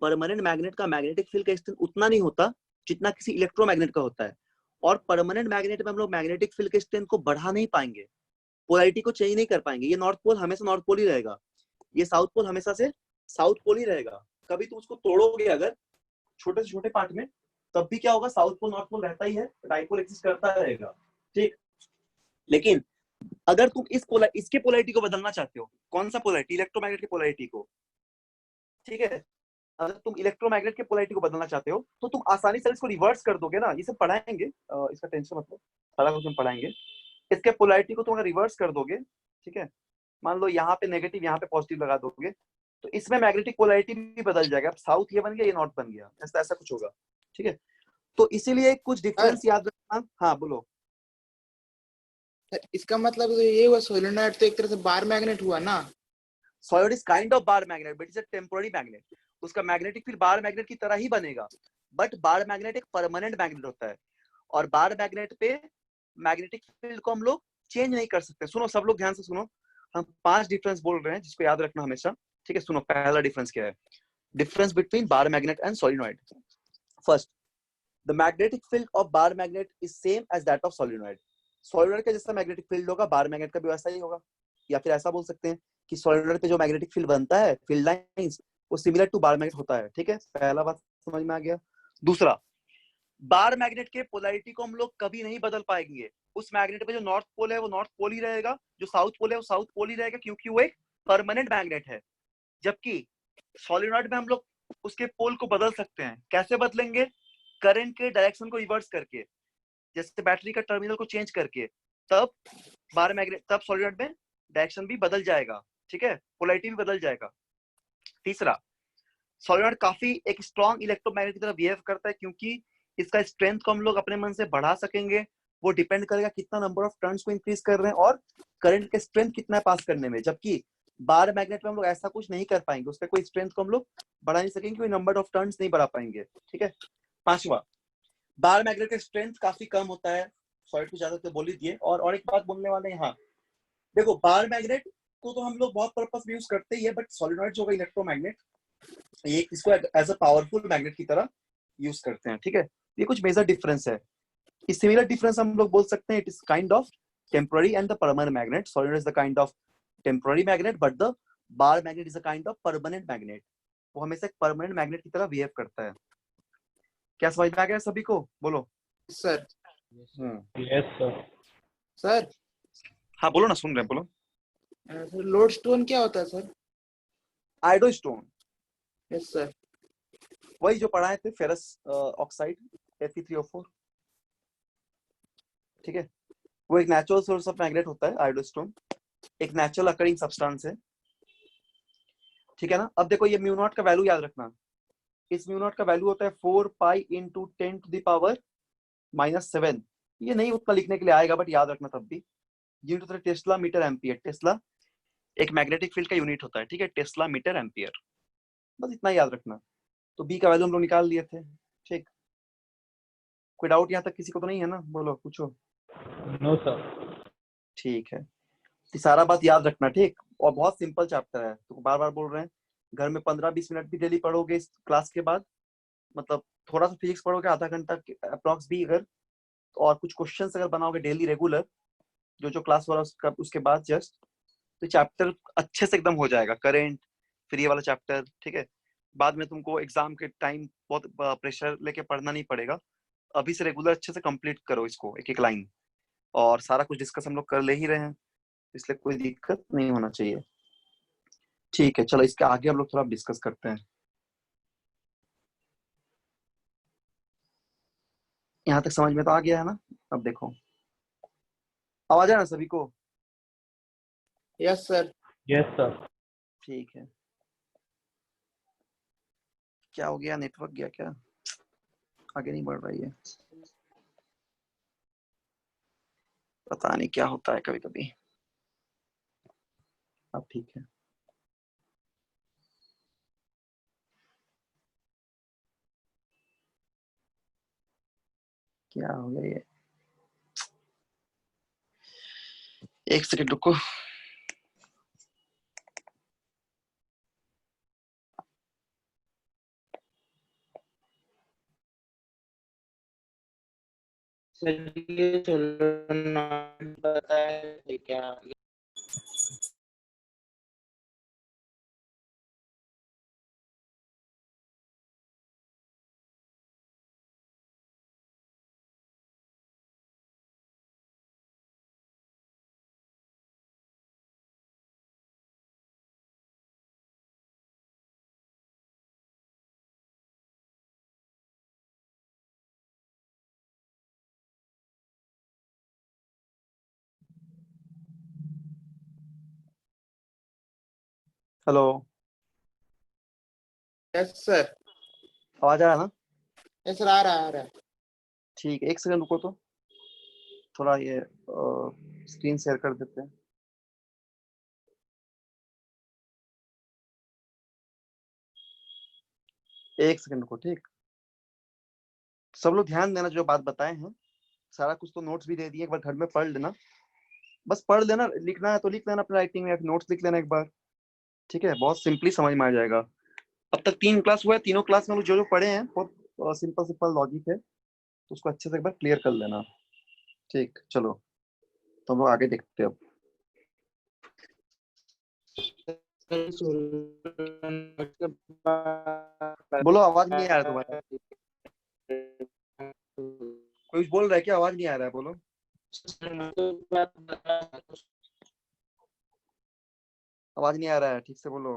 परमानेंट मैग्नेट का मैग्नेटिक फील्ड का स्ट्रेंथ उतना नहीं होता जितना किसी इलेक्ट्रोमैग्नेट का होता है। और परमानेंट मैग्नेट में हम लोग मैग्नेटिक फील्ड के स्ट्रेंथ को बढ़ा नहीं पाएंगे, पोलैरिटी को चेंज नहीं कर पाएंगे। ये नॉर्थ पोल हमेशा नॉर्थ पोल ही रहेगा, ये साउथ पोल हमेशा से साउथ पोल ही रहेगा। कभी तुम उसको तोड़ोगे अगर छोटे से छोटे पार्ट में, तब भी क्या होगा, साउथ पोल नॉर्थ पोल रहता ही है, डाइपोल एग्जिस्ट करता रहेगा, ठीक। लेकिन अगर तुम इसके पोलैरिटी को बदलना चाहते हो, कौन सा पोलैरिटी? इलेक्ट्रोमैग्नेट की पोलैरिटी को, ठीक है। अगर तुम इलेक्ट्रोमैग्नेट के पोलैरिटी को बदलना चाहते हो तो तुम आसानी से इसको रिवर्स कर दोगे ना, ये सब पढ़ाएंगे, इसका टेंशन मतलब सारा कुछ हम पढ़ाएंगे। इसके पोलैरिटी को तुम अगर रिवर्स कर दोगे, ठीक है, मान लो यहाँ पे नेगेटिव यहाँ पे पॉजिटिव लगा दोगे, तो इसमें मैग्नेटिक पोलैरिटी भी बदल जाएगा। अब साउथ ये बन गया, ये नॉर्थ बन गया, ऐसा कुछ होगा, ठीक है। तो इसीलिए कुछ डिफरेंस याद रखना। हाँ बोलो। इसका मतलब तो ये हुआ सोलेनोइड तो एक तरह से बार मैग्नेट हुआ ना। Solid is kind of bar magnet but is a temporary magnet. उसका मैग्नेटिक फील्ड बार मैग्नेट की तरह ही बनेगा, बट बार मैग्नेट एक परमानेंट मैग्नेट होता है, और बार मैग्नेट पे मैग्नेटिक फील्ड को हम लोग चेंज नहीं कर सकते। सुनो सब लोग ध्यान से सुनो, हम 5 डिफरेंस बोल रहे हैं जिसको याद रखना हमेशा, ठीक है। सुनो पहला डिफरेंस क्या है, difference between bar magnet and solenoid. First, the magnetic field of bar magnet is same as that of solenoid. Solenoid का जैसा मैग्नेटिक फील्ड होगा बार मैग्नेट का भी वैसा ही होगा, या फिर ऐसा बोल सकते हैं कि सोलिनॉइड पे जो मैग्नेटिक फील्ड बनता है, फील्ड लाइंस, वो सिमिलर टू बार मैग्नेट होता है, ठीक है। पहला बात समझ में आ गया। दूसरा, बार मैग्नेट के पोलैरिटी को हम लोग कभी नहीं बदल पाएंगे। उस मैग्नेट पे जो नॉर्थ पोल है वो नॉर्थ पोल ही रहेगा, जो साउथ पोल है वो साउथ पोल ही रहेगा, क्योंकि वो एक परमानेंट मैग्नेट है। जबकि सोलिनॉइड में हम लोग उसके पोल को बदल सकते हैं। कैसे बदलेंगे? करंट के डायरेक्शन को रिवर्स करके, जैसे बैटरी का टर्मिनल को चेंज करके, तब बार मैग्नेट, तब सोलिनॉइड में डायरेक्शन भी बदल जाएगा, ठीक है, पोलैरिटी भी बदल जाएगा। तीसरा, सोलिनॉइड काफी एक स्ट्रॉन्ग इलेक्ट्रोमैग्नेट की तरह बिहेव करता है, क्योंकि इसका स्ट्रेंथ को हम लोग अपने मन से बढ़ा सकेंगे। वो डिपेंड करेगा कितना नंबर ऑफ टर्न्स को इंक्रीज कर रहे हैं और करंट के स्ट्रेंथ कितना है पास करने में। जबकि बार मैग्नेट में हम लोग ऐसा कुछ नहीं कर पाएंगे, उसका कोई स्ट्रेंथ को हम लोग बढ़ा नहीं सकेंगे, कोई नंबर ऑफ टर्न्स नहीं बढ़ा पाएंगे, ठीक है। पांचवा, बार मैग्नेट का स्ट्रेंथ काफी कम होता है, सॉलिड को ज्यादा तो बोल ही दिए। और एक बात बोलने वाले हैं, हाँ देखो, बार मैग्नेट को तो हम लोग बहुत पर्पस में यूज करते ही है, बट सोलिनॉइड जो होगा इलेक्ट्रोमैग्नेट, ये इसको एज अ पावरफुल मैग्नेट की तरह यूज करते हैं, ठीक है। ये कुछ मेजर डिफरेंस है। इस सिमिलर डिफरेंस हम लोग बोल सकते हैं, it is kind of temporary and the permanent magnet. Solenoid is the kind of temporary magnet, but the bar magnet is a kind of permanent magnet. वो हमेशा एक परमानेंट मैग्नेट की तरह बिहेव करता है। क्या समझ में आ गया सभी को? बोलो। सर। Yes sir. सर हाँ बोलो ना, सुन रहे हैं, बोलो। सर लोड स्टोन क्या होता है सर? आयोडोस्टोन, yes sir. वही जो पढ़ाए थे, फेरस ऑक्साइड Fe3O4, ठीक है। वो एक नेचुरल सोर्स ऑफ मैग्नेट होता है आयोडोस्टोन, एक नेचुरल अकरिंग सब्सटेंस है, ठीक है ना। अब देखो ये म्यू नॉट का वैल्यू याद रखना। इस म्यू नॉट का वैल्यू होता है 4 पाई इंटू 10⁻⁻⁷। ये नहीं उतना लिखने के लिए आएगा, बट याद रखना तब भी। यूनिट होता है टेस्ला मीटर एम्पियर। टेस्ला एक मैग्नेटिक फील्ड का यूनिट होता है, ठीक है, टेस्ला मीटर एम्पियर। बस इतना याद रखना। तो बी का वैल्यू हम लोग निकाल लिए थे, ठीक। कोई डाउट यहाँ तक किसी को तो नहीं है ना? बोलो, पूछो। No sir. ठीक है, ये सारा बात याद रखना, ठीक। और बहुत सिंपल चैप्टर है, तो बार बार बोल रहे हैं, घर में 15-20 मिनट भी डेली पढ़ोगे इस क्लास के बाद, मतलब थोड़ा सा फिजिक्स पढ़ोगे आधा घंटा अप्रॉक्स भी, अगर और कुछ क्वेश्चंस अगर बनाओगे डेली रेगुलर, जो जो क्लास वाला उसके बाद जस्ट, तो चैप्टर अच्छे से एकदम हो जाएगा। करेंट, फिर ये वाला चैप्टर, ठीक है। बाद में तुमको एग्जाम के टाइम बहुत प्रेशर लेके पढ़ना नहीं पड़ेगा। अभी से रेगुलर अच्छे से कंप्लीट करो इसको, एक एक लाइन। और सारा कुछ डिस्कस हम लोग कर ले ही रहे हैं, इसलिए कोई दिक्कत नहीं होना चाहिए, ठीक है। चलो इसके आगे हम लोग थोड़ा डिस्कस करते हैं। यहाँ तक समझ में तो आ गया है ना? अब देखो, आवाज है ना सभी को? Yes sir. Yes sir. ठीक है। क्या हो गया, नेटवर्क गया क्या? आगे नहीं बढ़ रही है, पता नहीं क्या होता है कभी कभी। अब ठीक है। क्या हो गया ये? एक सेकंड रुको। चलिए सोलेनोइड बताए क्या? Hello, yes sir. आवाज आ रहा है ना? यस सर, आ रहा है, आ रहा है। ठीक है, एक सेकंड रुको तो, थोड़ा ये स्क्रीन शेयर कर देते हैं। एक सेकंड को, ठीक। सब लोग ध्यान देना, जो बात बताए हैं सारा कुछ तो नोट्स भी दे दिए, एक बार घर में पढ़ लेना, बस पढ़ लेना, लिखना है तो लिख लेना अपने राइटिंग में, नोट्स लिख लेना एक बार, ठीक है। बहुत सिंपली समझ में आ जाएगा। अब तक 3 क्लास हुआ है, तीनों क्लास में जो जो पढ़े हैं बहुत सिंपल सिंपल लॉजिक है, तो उसको अच्छे से एक बार क्लियर कर लेना, ठीक। चलो तो हम लोग आगे देखते हैं अब। बोलो, आवाज नहीं आ रहा तुम्हारा, कोई बोल रहा है क्या? आवाज नहीं आ रहा है, बोलो। आवाज नहीं आ रहा है, ठीक से बोलो।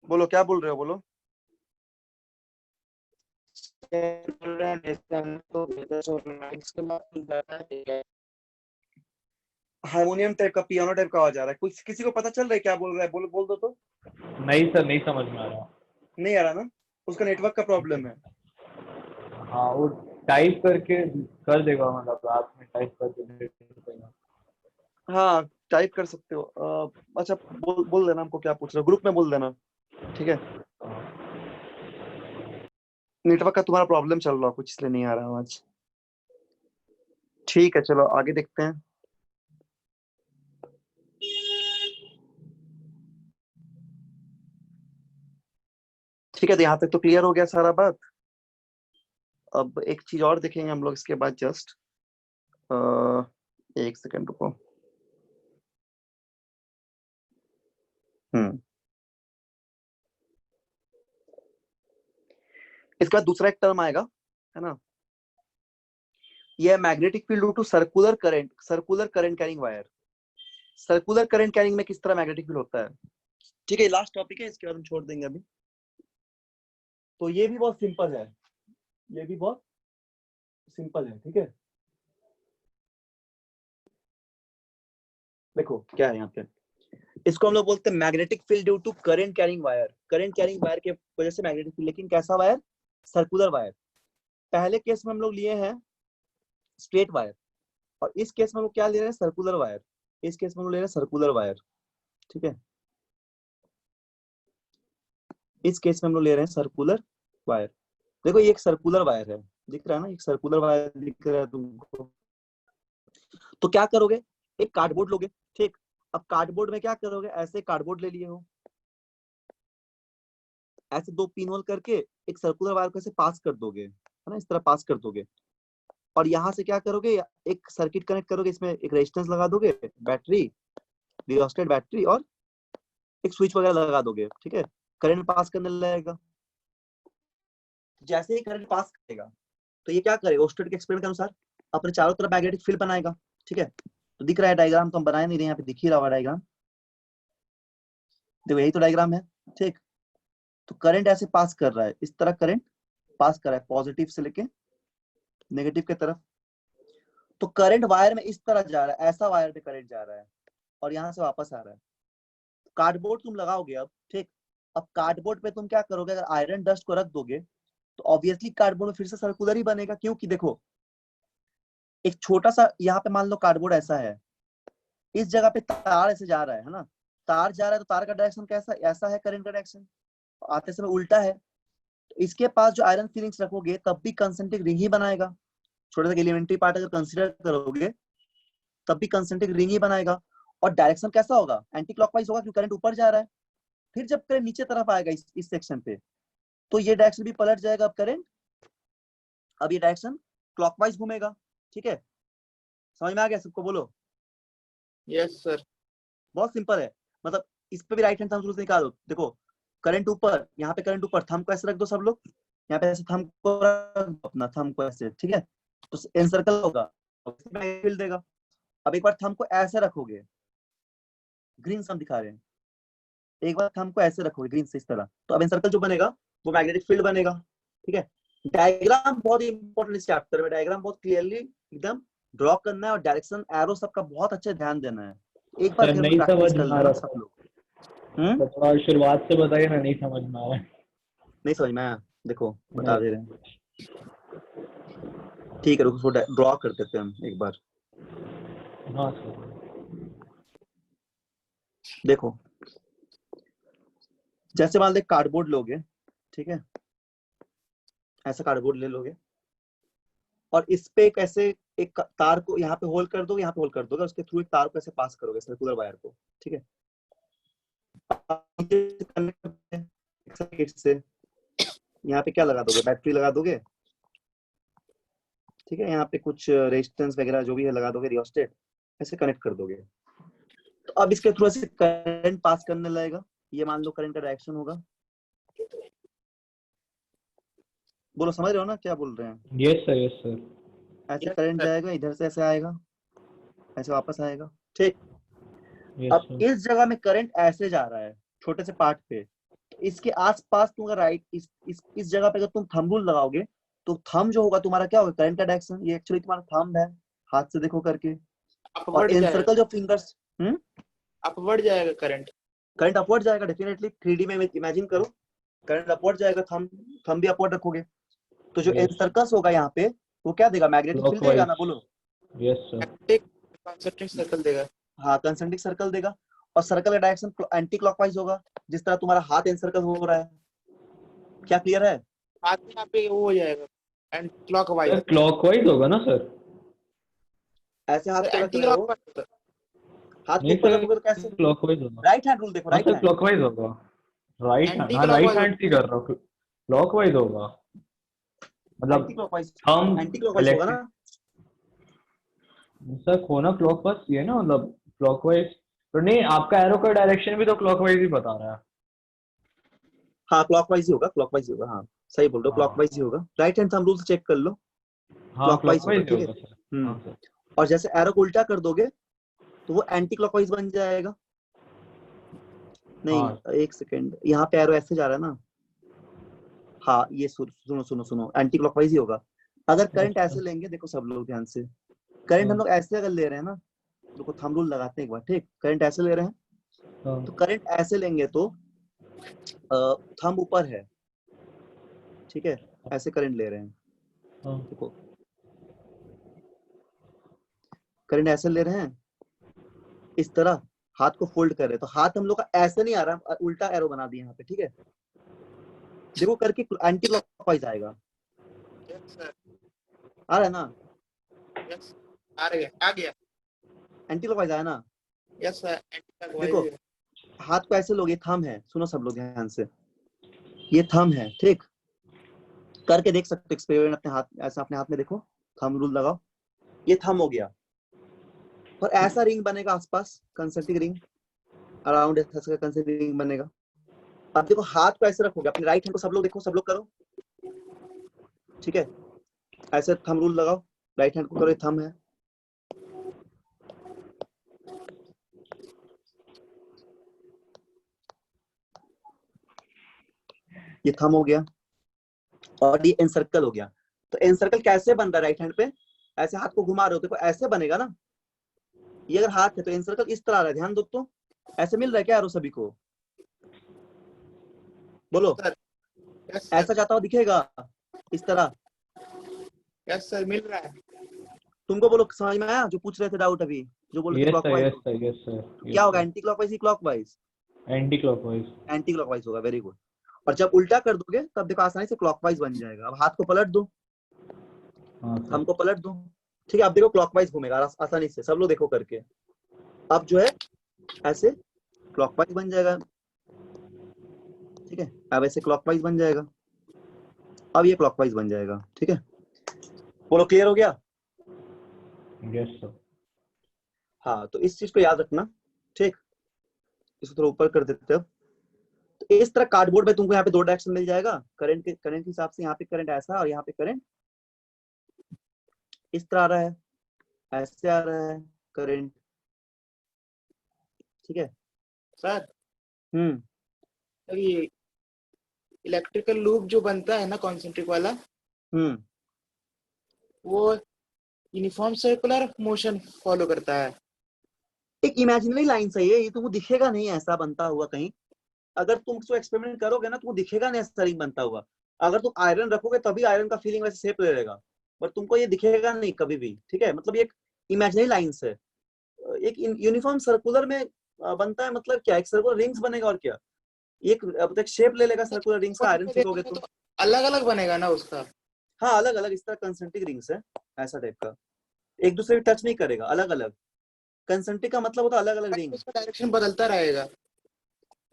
बोलो, क्या बोल रहे हो, बोलो। हारमोनियम टाइप का, पियानो टाइप का आवाज आ रहा है, कुछ किसी को पता चल रहा है क्या बोल रहा है? बोलो, बोल दो तो। नहीं सर, नहीं समझ में आ रहा। नहीं आ रहा ना, उसका नेटवर्क का प्रॉब्लम है। हाँ, वो टाइप करके कर देगा, मतलब आप में टाइप करके दे देगा। हाँ, टाइप कर सकते हो। अच्छा, बोल देना हमको क्या पूछ रहे हो, ग्रुप में बोल देना, ठीक है। नेटवर्क का तुम्हारा प्रॉब्लम चल रहा कुछ, इसलिए नहीं आ रहा आवाज। ठीक है, चलो आगे देखते हैं। ठीक है, तो यहाँ तक तो क्लियर हो गया सारा बात। अब एक चीज और देखेंगे हम लोग इसके बाद, जस्ट एक सेकंड रुको। इसके बाद दूसरा एक टर्म आएगा, है ना, ये magnetic field due to circular current carrying wire. Circular current carrying में किस तरह मैग्नेटिक फील्ड होता है, ठीक है। लास्ट टॉपिक है, इसके बाद हम छोड़ देंगे अभी। तो ये भी बहुत सिंपल है, ये भी बहुत सिंपल है, ठीक है। देखो क्या है यहाँ पे, इसको हम लोग बोलते हैं magnetic field due to current carrying wire. Current carrying wire के वजह से मैग्नेटिक फील्ड, लेकिन कैसा वायर? Circular wire. पहले केस में हम लोग लिए हैं स्ट्रेट वायर, और इस केस में हम लोग क्या ले रहे हैं? Circular wire. इस केस में हम लोग ले रहे हैं सर्कुलर वायर, ठीक है। इस केस में हम लोग ले रहे हैं सर्कुलर वायर। देखो ये एक सर्कुलर वायर है, दिख रहा है ना, एक सर्कुलर वायर दिख रहा है तुमको। तो क्या करोगे, एक कार्डबोर्ड लोगे, ठीक। अब कार्डबोर्ड में क्या करोगे, ऐसे कार्डबोर्ड ले लिए हो, ऐसे 2 पिन होल करके एक सर्कुलर वायर को ऐसे पास कर दोगे, है ना, इस तरह पास कर दोगे। और यहाँ से क्या करोगे, एक सर्किट कनेक्ट करोगे, इसमें एक रेजिस्टेंस लगा दोगे, बैटरी, रियोस्टेट बैटरी, और एक स्विच वगैरह लगा दोगे, ठीक है। करंट पास करने लगेगा। जैसे ही करंट पास करेगा तो ये क्या करेगा, ओस्टेड के एक्सपेरिमेंट के अनुसार अपने चारों तरफ मैग्नेटिक फील्ड बनाएगा, ठीक है। तो दिख रहा है डायग्राम, तो हम बनाए नहीं रहे, यहाँ पे दिख ही रहा होगा डायग्राम, देखो यही तो डायग्राम है, ठीक। तो करंट ऐसे पास कर रहा है, इस तरह करंट पास कर रहा है, पॉजिटिव से लेके नेगेटिव की तरफ। तो करंट वायर में इस तरह जा रहा है, ऐसा वायर पे करंट जा रहा है, और यहाँ से वापस आ रहा है। कार्डबोर्ड तुम लगाओगे अब, ठीक। अब कार्डबोर्ड पे तुम क्या करोगे, अगर आयरन डस्ट को रख दोगे तो ऑब्वियसली कार्डबोर्ड में फिर से सर्कुलर ही बनेगा, क्योंकि देखो एक छोटा सा यहाँ पे मान लो कार्डबोर्ड ऐसा है, इस जगह पे तार ऐसे जा रहा है ना, तार जा रहा है, तो तार का डायरेक्शन कैसा, ऐसा है, करंट का डायरेक्शन आते समय उल्टा है। तो इसके पास जो आयरन फिलिंग्स रखोगे तब भी कंसेंट्रिक रिंग ही बनाएगा, छोटा सा एलिमेंट्री पार्ट अगर कंसीडर करोगे तब भी कंसेंट्रिक रिंग ही बनाएगा। और डायरेक्शन कैसा होगा, एंटी क्लॉकवाइज होगा, क्योंकि करंट ऊपर जा रहा है। फिर जब करंट नीचे तरफ आएगा इस सेक्शन पे, तो ये डायरेक्शन भी पलट जाएगा, अब करंट, अब ये डायरेक्शन क्लॉकवाइज घूमेगा, ठीक है। समझ में आ गया सबको, बोलो। Yes sir. बहुत सिंपल है, मतलब इस पे भी राइट हैंड थंब रूल से निकालो। देखो करंट ऊपर, यहाँ पे करंट ऊपर, थंब को ऐसे रख दो सब लोग, यहाँ पे ऐसे थंब को रख दो, अपना थंब को ऐसे, ठीक है। तो एनसर्कल होगा, फील्ड देगा। अब एक बार थंब को ऐसे रखोगे, ग्रीन सम दिखा रहे हैं, एक बार थंब को ऐसे रखोगे ग्रीन से इस तरह, तो अब एनसर्कल जो बनेगा वो मैग्नेटिक फील्ड बनेगा, ठीक है। डायग्राम बहुत इंपॉर्टेंट इस चैप्टर में, डायग्राम बहुत क्लियरली एकदम ड्रॉ करना है, और डायरेक्शन एरो सबका बहुत अच्छे ध्यान देना है। एक बार सर घर में नहीं प्रैक्टिस समझ कर में आ लेना रहा सब लोग। तो थोड़ा शुरुआत से बताइए ना, नहीं समझ में आ रहा है। नहीं समझ में आया, देखो बता दे रहे हैं। ठीक है, उसको ड्रॉ कर देते हैं हम एक बार। हाँ सर। देखो, जैसे मान लो कार्डबोर्ड लोगे, ठीक है, ऐसा कार्डबोर्ड ले लोगे और इस पे एक ऐसे एक तार को यहाँ पे होल्ड कर दो, यहाँ पे होल्ड कर दोगे, उसके थ्रू एक तार को ऐसे पास करोगे, सर्कुलर वायर को, ठीक है। सर्किट से यहाँ पे क्या लगा दोगे, बैटरी लगा दोगे, ठीक है, यहाँ पे कुछ रेजिस्टेंस वगैरह जो भी है लगा दोगे, रियोस्टेट ऐसे कनेक्ट कर दोगे। तो अब इसके थ्रू ऐसे करंट पास करने लगेगा, ये मान लो करंट का डायरेक्शन होगा। बोलो, समझ रहे हो ना क्या बोल रहे हैं? Yes sir, yes sir. ऐसे करंट जाएगा, इधर से ऐसे आएगा, ऐसे वापस आएगा, ठीक। यस अब सर। इस जगह में करंट ऐसे जा रहा है छोटे से पार्ट पे, इसके आसपास तुम अगर राइट इस जगह पे अगर तुम थंब रूल लगाओगे तो थंब जो होगा तुम्हारा क्या होगा, करंट का डायरेक्शन। ये एक्चुअली तुम्हारा थंब है, हाथ से देखो करके, और अपवर्ड इन जाएगा, सर्कल जो फिंगर्स, अपवर्ड जाएगा करंट। करंट अपवर्ड जाएगा डेफिनेटली। 3D में इमेजिन करो, करंट अपवर्ड जाएगा, थंब भी अपवर्ड रखोगे, तो जो इन Yes. सर्कल्स होगा यहाँ पे वो क्या देगा, मैग्नेटिक फील्ड देगा ना, बोलो। Yes sir. एक कंसंट्रिक सर्कल देगा। हाँ, कंसंट्रिक सर्कल देगा, और सर्कल का डायरेक्शन एंटी क्लॉकवाइज होगा, जिस तरह तुम्हारा हाथ एनसर्कल हो रहा है। क्या क्लियर है? हाथ में यहाँ पे वो हो जाएगा एंड क्लॉकवाइज। क्लॉकवाइज होगा ना सर? ऐसे हाथ को रख एंटी रहे हो, क्लॉकवाइज। हाथ को नहीं ऊपर सर, रखोगे तो कैसे? क्लॉकवाइज होगा। राइट हैंड रूल देखो, हाँ राइट सर, हैंड, क्लॉकवाइज होगा। राइट हैंड, एंटी हाँ राइट क्लॉकवाइज हैंड से कर रहा हूँ, क्लॉकवाइज होगा। मतलब anti clockwise, thumb anti clockwise होगा ना। सर होना क्लॉकवाइज ये ना, मतलब क्लॉकवाइज तो नहीं, आपका एरो का डायरेक्शन भी तो क्लॉकवाइज ही बता रहा है। हाँ, क्लॉकवाइज ही होगा, क्लॉकवाइज ही होगा, हाँ सही बोल रहे हो, हाँ क्लॉकवाइज ही होगा। राइट हैंड थंब रूल से चेक कर लो, हाँ, क्लॉकवाइज होगा, क्लॉकवाइज ही ठीक है। होगा सर। हाँ सर। और जैसे एरो को उल्टा कर दोगे तो वो एंटी क्लॉकवाइज बन जाएगा। नहीं, हाँ एक सेकेंड, यहाँ पे एरो ऐसे जा रहा है ना, हाँ ये सुनो सुनो सुनो, एंटी क्लॉकवाइज ही होगा। अगर करंट ऐसे लेंगे, देखो सब लोग ध्यान से, करंट हम लोग ऐसे अगर ले रहे हैं ना, देखो थंब रूल लगाते हैं एक बार, ठीक, करंट ऐसे ले रहे हैं, हाँ तो करंट ऐसे लेंगे तो थंब ऊपर है, ठीक है, ऐसे करंट ले रहे हैं, हाँ देखो करंट ऐसे ले रहे हैं, इस तरह हाथ को फोल्ड कर रहे हैं, तो हाथ हम लोग का ऐसे नहीं आ रहा, उल्टा एरो बना दिया यहाँ पे, ठीक है। देखो करके एंटी क्लॉकवाइज आएगा, यस सर, आ रहा है ना, यस आ गया एंटी क्लॉकवाइज आया ना। यस सर, एंटी देखो क्लॉकवाइज। हाथ को ऐसे लोगे, थंब है, सुनो सब लोग ध्यान से, ये थंब है, ठीक, करके देख सकते हो एक्सपेरिमेंट अपने हाथ, ऐसा अपने हाथ में देखो, थंब रूल लगाओ, ये थंब हो गया, और ऐसा रिंग बनेगा आसपास, कंसेंट्रिक रिंग अराउंड ऐसा कंसेंट्रिक रिंग बनेगा। अब देखो हाथ को ऐसे रखोगे, अपने राइट हैंड को सब लोग देखो, सब लोग करो, ठीक है, ऐसे थंब रूल लगाओ, राइट हैंड को करो, ये थंब है, ये थंब हो गया, और ये एनसर्कल हो गया। तो एनसर्कल कैसे बन रहा है, राइट हैंड पे ऐसे हाथ को घुमा रहे हो, देखो ऐसे बनेगा ना, ये अगर हाथ है तो एनसर्कल इस तरह आ रहा है, ध्यान दो तो, ऐसे मिल रहा है क्या यारो सभी को, बोलो, यस ऐसा जाता हुआ दिखेगा इस तरह, सर मिल रहा है। तुमको बोलो समझ में आया जो पूछ रहे थे डाउट अभी, जो बोल रहे थे yes sir, clockwise, yes sir, yes sir. क्या होगा, एंटी क्लॉकवाइज ही clockwise, anti clockwise. Anti clockwise होगा, वेरी गुड। और जब उल्टा कर दोगे तब देखो आसानी से क्लॉकवाइज बन जाएगा। अब हाथ को पलट दो, हाँ सर। हमको पलट दो, ठीक है, अब देखो क्लॉकवाइज घूमेगा आसानी से, सब लोग देखो करके, अब जो है ऐसे क्लॉकवाइज बन जाएगा, ठीक है, अब ऐसे क्लॉकवाइज बन जाएगा, अब ये क्लॉकवाइज बन जाएगा, ठीक है, बोलो क्लियर हो गया? Yes sir. हाँ, तो इस चीज को याद रखना, ठीक, इसको थोड़ा ऊपर कर देते हो। तो इस तरह कार्डबोर्ड में तुमको यहाँ पे दो डायरेक्शन मिल जाएगा, करंट के हिसाब से, यहाँ पे करंट ऐसा और यहाँ पे करंट इस तरह आ रहा है, ऐसे आ रहा है करंट, ठीक है सर हम्म ये इलेक्ट्रिकल लूप जो बनता है ना कॉन्सेंट्रिक वाला, वो यूनिफॉर्म सर्कुलर मोशन फॉलो करता है। एक इमेजिनरी लाइन सही है, ये तुमको दिखेगा नहीं ऐसा बनता हुआ कहीं, अगर तुम इसको एक्सपेरिमेंट करोगे ना तुमको दिखेगा नहीं ऐसा रिंग बनता हुआ, अगर तुम आयरन रखोगे तभी आयरन का फीलिंग वैसे शेप ले लेगा, पर तुमको ये दिखेगा नहीं कभी भी, ठीक है, मतलब ये एक इमेजिनरी लाइंस है। एक यूनिफॉर्म सर्कुलर में बनता है, मतलब क्या, एक सर्कुलर रिंग्स बनेगा और क्या, एक अब तक शेप ले लेगा सर्कुलर रिंग्स का, आयरन फेंकोगे तो। अलग अलग बनेगा ना उसका। हाँ अलग अलग इस तरह कंसेंट्रिक रिंग्स है, ऐसा टाइप का, एक दूसरे को टच नहीं करेगा, अलग अलग। कंसेंट्रिक का मतलब होता है अलग अलग रिंग, उसका डायरेक्शन बदलता रहेगा।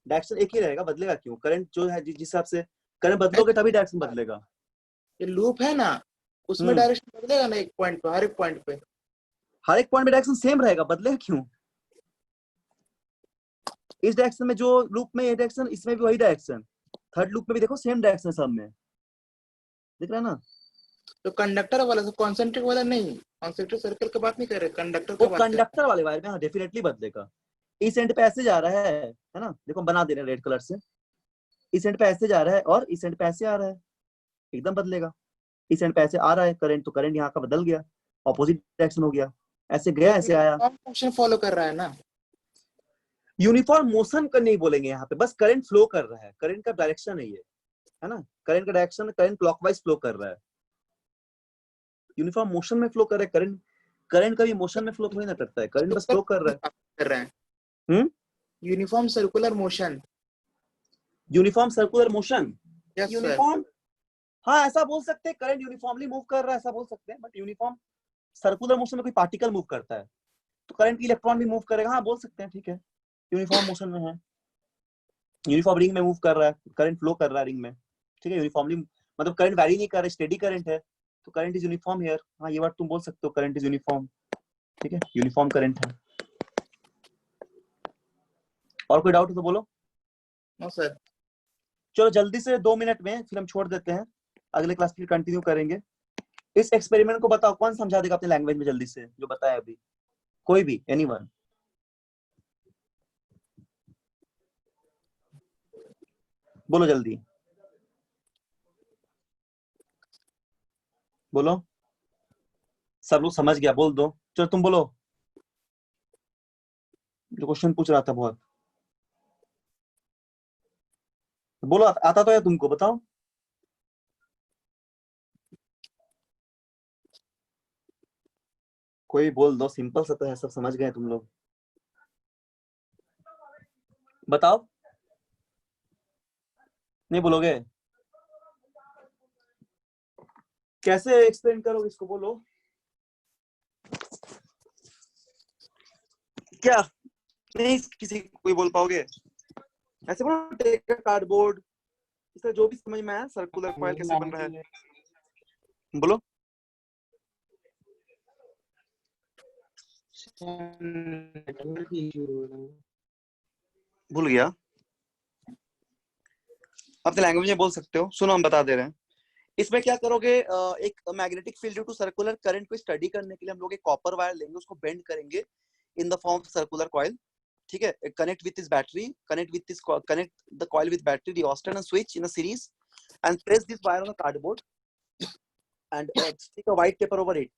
डायरेक्शन एक ही रहेगा, बदलेगा क्यों, करंट जो है जिस हिसाब से करंट बदलोगे तभी डायरेक्शन बदलेगा। ये लूप है ना, उसमें हम्म, डायरेक्शन बदलेगा ना एक पॉइंट पे, हर एक पॉइंट पे। हर एक पॉइंट में डायरेक्शन सेम रहेगा, बदलेगा क्यों। इस डायरेक्शन में जो लूप में ये डायरेक्शन, इसमें भी वही डायरेक्शन, थर्ड लूप में भी देखो सेम डायरेक्शन सब में, दिख रहा है ना। तो कंडक्टर वाला, तो कॉन्सेंट्रिक वाला नहीं, कॉन्सेंट्रिक सर्कल की बात नहीं कर रहे, कंडक्टर वो का बात कर रहे कंडक्टर वाले वायर में हाँ डेफिनेटली बदलेगा। इस एंड पे ऐसे जा रहा है ना, देखो बना दे रहे हैं रेड कलर से, इस एंड पे ऐसे जा रहा है और इस एंड पे ऐसे आ रहा है, एकदम बदलेगा। इस एंड पे ऐसे आ रहा है करंट, तो करंट यहाँ का बदल गया, ऑपोजिट डायरेक्शन हो गया, ऐसे गया ऐसे आया। फंक्शन फॉलो कर रहा है ना। यूनिफॉर्म मोशन का नहीं बोलेंगे यहाँ पे, बस करंट फ्लो कर रहा है, करंट का डायरेक्शन है ये, है ना, करंट का डायरेक्शन, करंट क्लॉकवाइज फ्लो कर रहा है। यूनिफॉर्म मोशन में फ्लो कर रहा है करंट, करंट कभी मोशन में फ्लो थोड़ी ना करता है, करंट बस फ्लो कर रहा है। कर रहे हैं hmm, uniform circular motion. Uniform circular motion, yes sir. Uniform, हाँ ऐसा बोल सकते हैं, करंट यूनिफॉर्मली मूव कर रहा है ऐसा बोल सकते हैं, बट यूनिफॉर्म सर्कुलर मोशन में कोई पार्टिकल मूव करता है तो करंट इलेक्ट्रॉन भी मूव करेगा, हाँ बोल सकते हैं, ठीक है, यूनिफॉर्म मोशन में है, यूनिफॉर्म रिंग में मूव कर रहा है, करंट फ्लो कर रहा है रिंग में, ठीक है, यूनिफॉर्मली, मतलब करंट वैरी नहीं कर रहा है, स्टेडी करंट है, तो करंट इज यूनिफॉर्म हियर, हाँ ये बात तुम बोल सकते हो, करंट इज यूनिफॉर्म, ठीक है, यूनिफॉर्म करंट है। और कोई डाउट हो तो बोलो। No sir. चलो जल्दी से 2 मिनट में फिर हम छोड़ देते हैं, अगले क्लास फिर कंटिन्यू करेंगे। इस एक्सपेरिमेंट को बताओ, कौन समझा देगा अपने लैंग्वेज में जल्दी से, जो बताया अभी, कोई भी, एनीवन, बोलो जल्दी, बोलो, सब लोग समझ गया, बोल दो, चलो तुम बोलो, जो क्वेश्चन पूछ रहा था बहुत, बोलो, आता तो है तुमको, बताओ। कोई बोल दो, सिंपल सा तो है, सब समझ गए तुम लोग, बताओ, नहीं बोलोगे, कैसे एक्सप्लेन करोगे इसको, बोलो, क्या नहीं किसी कोई बोल पाओगे, ऐसे बोलो, टेक कार्डबोर्ड, इसका जो भी समझ में आया, सर्कुलर कॉइल कैसे बन रहा है, बोलो। भूल गया, अपने लैंग्वेज में बोल सकते हो, सुनो हम बता दे रहे हैं। इसमें क्या करोगे, एक magnetic field due to circular current को स्टडी करने के लिए हम लोग एक कॉपर वायर लेंगे, उसको बेंड करेंगे in the form of circular coil, ठीक है, connect with this battery, connect the coil with battery, rheostat and switch in a series and place this wire on a cardboard and stick a white paper over it,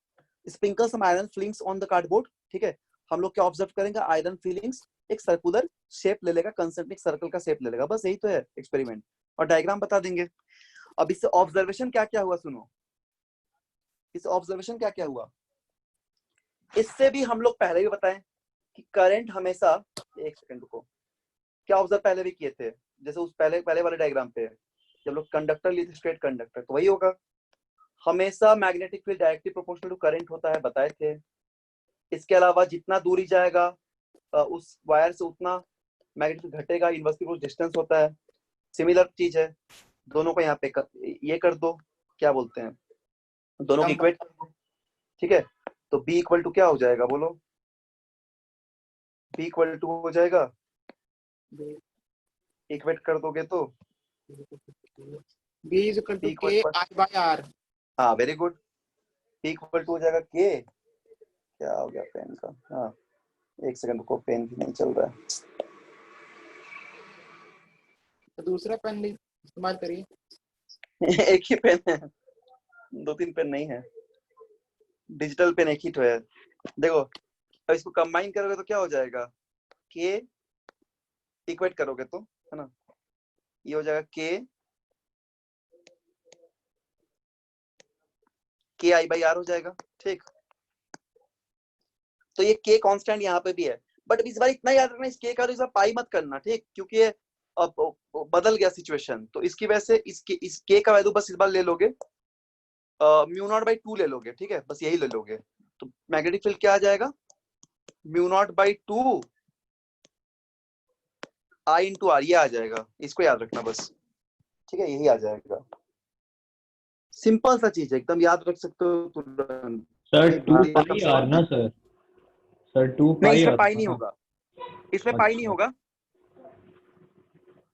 sprinkle some iron filings on the cardboard, ठीक है। हम लोग क्या observe करेंगे, iron filings एक circular shape ले लेगा, concentric circle का शेप ले लेगा, बस यही तो है एक्सपेरिमेंट, और डायग्राम बता देंगे। अब इससे ऑब्जर्वेशन क्या क्या हुआ सुनो, इस ऑब्जर्वेशन क्या क्या हुआ, इससे भी हम लोग पहले भी बताएं कि करंट हमेशा, एक सेकंड रुको, क्या ऑब्जर्व पहले भी किए थे, जैसे उस पहले पहले वाले डायग्राम पे जब लोग कंडक्टर लिए थे, स्ट्रेट कंडक्टर, तो वही होगा, हमेशा magnetic field directly proportional to current होता है, बताए थे। इसके अलावा जितना दूरी जाएगा उस वायर से उतना मैग्नेटिक घटेगा, इनवर्सली डिस्टेंस होता है, सिमिलर चीज है, दोनों को यहाँ पे ये कर दो, क्या बोलते हैं, दोनों को इक्वेट कर दो, ठीक है, तो B इक्वल टू क्या हो जाएगा, बोलो, B इक्वल टू हो जाएगा, इक्वेट कर दोगे तो B is equal B to equal K to, I by R। हाँ very good, B equal to हो जाएगा K, क्या हो गया पेन का, हाँ एक सेकंड को, पेन भी नहीं चल रहा है, तो दूसरा पेन भी इस्तेमाल करिए। एक ही पेन है, 2-3 पेन नहीं है, डिजिटल पेन एक ही तो है, देखो, अब इसको कंबाइन करोगे तो क्या हो जाएगा, K इक्वेट करोगे तो, है ना, ये हो जाएगा K के आई बाई आर हो जाएगा। ठीक, तो ये के कांस्टेंट यहाँ पे भी है, बट इस बार इतना याद रखना, इस के का इस बार पाई मत करना, ठीक, क्योंकि ये अब बदल गया सिचुएशन, तो इसकी वजह से इस के का वैल्यू बस इस बार ले लोगे म्यू नॉट बाई 2 ले लोगे, ठीक है, बस यही ले लोगे। तो मैग्नेटिक फील्ड क्या आ जाएगा, mu naught by 2 I into R, ये आ जाएगा, इसको याद रखना बस, ठीक है, यही आ जाएगा। सिंपल सा चीज है, एकदम याद रख सकते हो तुरंत। सर 2 भारी पाई मतलब आर ना सर, सर 2 नहीं, पाई इसमें आर पाई नहीं होगा, इसमें पाई नहीं अच्छा। होगा,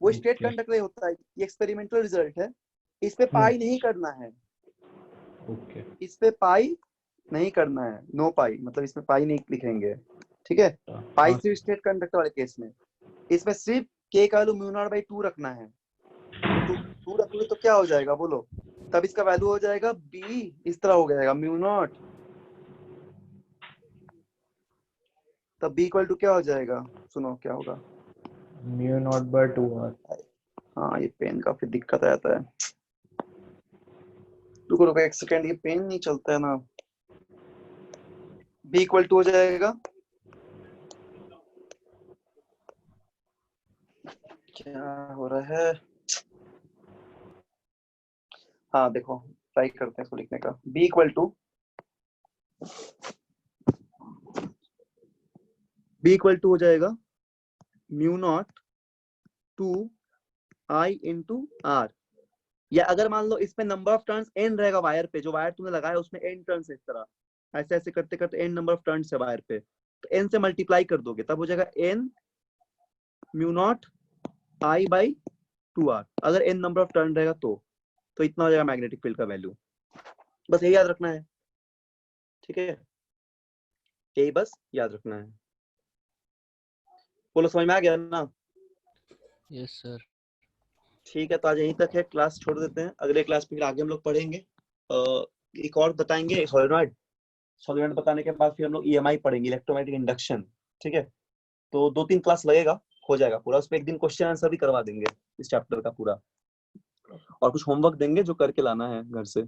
वो स्ट्रेट ओके कंडक्टर होता है, ये एक्सपेरिमेंटल रिजल्ट है, इस पे पाई नहीं करना है, ओके इस पे पाई नहीं करना है, नो पाई, मतलब इसमें पाई नहीं लिखेंगे, ठीक है। पाई हाँ सिर्फ स्ट्रेट कंडक्टर वाले केस में, इसमें सिर्फ के का वैल्यू म्यू नॉट बाई 2 रखना है, तो 2 रखोगे तो क्या हो जाएगा बोलो, तब इसका वैल्यू हो जाएगा बी, इस तरह हो जाएगा म्यू नॉट, तब बी इक्वल टू क्या हो जाएगा, सुनो क्या होगा, म्यू नॉट बाय 2 आर। हाँ ये पेन का फिर दिक्कत आ जाता है, रुको रुको एक सेकंड, ये पेन नहीं चलता है ना, बी इक्वल टू हो जाएगा, क्या हो रहा है, हाँ देखो ट्राई करते हैं इसको लिखने का, बी इक्वल टू हो जाएगा mu naught 2 I into R, या अगर मान लो इसमें नंबर ऑफ टर्न्स एन रहेगा वायर पे, जो वायर तुमने लगाया उसमें एन टर्न्स है, इस तरह ऐसे ऐसे करते करते एन नंबर ऑफ टर्न्स है वायर पे, तो एन से मल्टीप्लाई कर दोगे तब हो जाएगा N mu naught I by 2 R, अगर एन नंबर ऑफ टर्न रहेगा तो इतना हो जाएगा मैग्नेटिक फील्ड का वैल्यू, बस यही याद रखना है, ठीक है, यही बस याद रखना है। बोलो समझ में आ गया ना? Yes sir. ठीक है, तो आज यहीं तक है, क्लास छोड़ देते हैं, अगले क्लास में फिर आगे हम लोग पढ़ेंगे, एक और बताएंगे सोलेनॉइड, सोलेनॉइड बताने के बाद फिर हम लोग ईएमआई पढ़ेंगे, इलेक्ट्रोमैग्नेटिक इंडक्शन, ठीक है, तो 2-3 क्लास लगेगा, हो जाएगा पूरा, उसमें एक दिन क्वेश्चन आंसर भी करवा देंगे इस चैप्टर का पूरा, और कुछ होमवर्क देंगे जो करके लाना है घर से,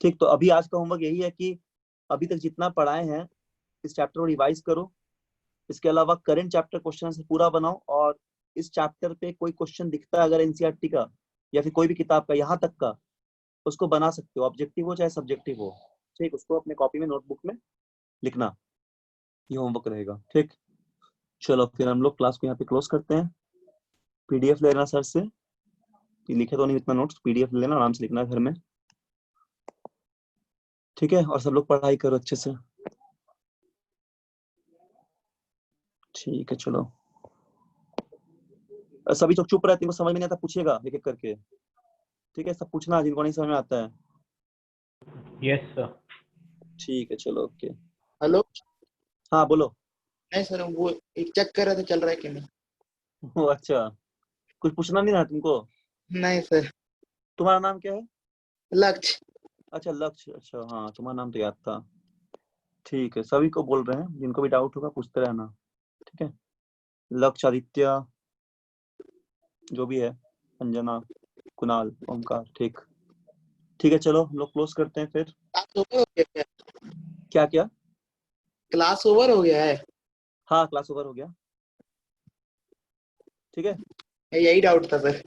ठीक। तो अभी आज का होमवर्क यही है कि अभी तक जितना पढ़ाए हैं इस चैप्टर को रिवाइज करो, इसके अलावा करंट चैप्टर क्वेश्चन आंसर पूरा बनाओ, और इस चैप्टर पे कोई क्वेश्चन दिखता है अगर एनसीईआरटी का या फिर कोई भी किताब का यहाँ तक का, उसको बना सकते हो, ऑब्जेक्टिव हो चाहे सब्जेक्टिव हो, ठीक, उसको अपने कॉपी में नोटबुक में लिखना, ये होमवर्क रहेगा, ठीक। चलो फिर हम लोग क्लास को यहाँ पे क्लोज करते हैं, पीडीएफ लेना सर से, लिखे तो नहीं इतना नोट्स, पीडीएफ ले लेना, आराम से लिखना घर में, ठीक है, और सब लोग पढ़ाई करो अच्छे से, ठीक है। चलो सभी लोग चुप रहते हैं, समझ में नहीं आता पूछेगा एक एक करके, ठीक है, सब पूछना जिनको नहीं समझ में आता है, यस सर। ठीक है, चलो ओके। हेलो, हाँ बोलो। नहीं सर, वो एक चेक कर रहे थे चल रहा है कि नहीं। ओ अच्छा, कुछ पूछना नहीं रहा तुमको, नहीं सर। तुम्हारा नाम क्या है? लक्ष्य। अच्छा लक्ष्य, अच्छा हाँ तुम्हारा नाम तो याद था, ठीक है, सभी को बोल रहे हैं, जिनको भी डाउट होगा पूछते रहना, ठीक है, लक्ष्य, आदित्य, जो भी है, अंजना, कुणाल, ओमकार, ठीक, ठीक है, चलो हम लोग क्लोज करते हैं फिर। क्लास ओवर हो गया क्या? क्या क्या? क्लास ओवर हो गया है? हाँ क्लास ओवर हो गया, ठीक है। यही डाउट था सर।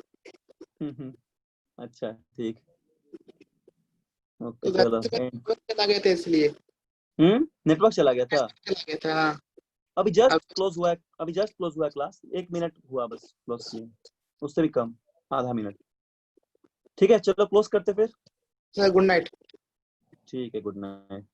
अच्छा ठीक, ओके तो घर चलो से network चला गया था इसलिए। नेटवर्क चला गया था, चला गया था हाँ। अभी जस्ट क्लोज हुआ है, अभी जस्ट क्लोज हुआ है क्लास, 1 मिनट हुआ बस क्लोज किए, उससे भी कम, आधा मिनट, ठीक है, चलो क्लोज करते फिर, सर गुड नाइट। ठीक है, गुड नाइट।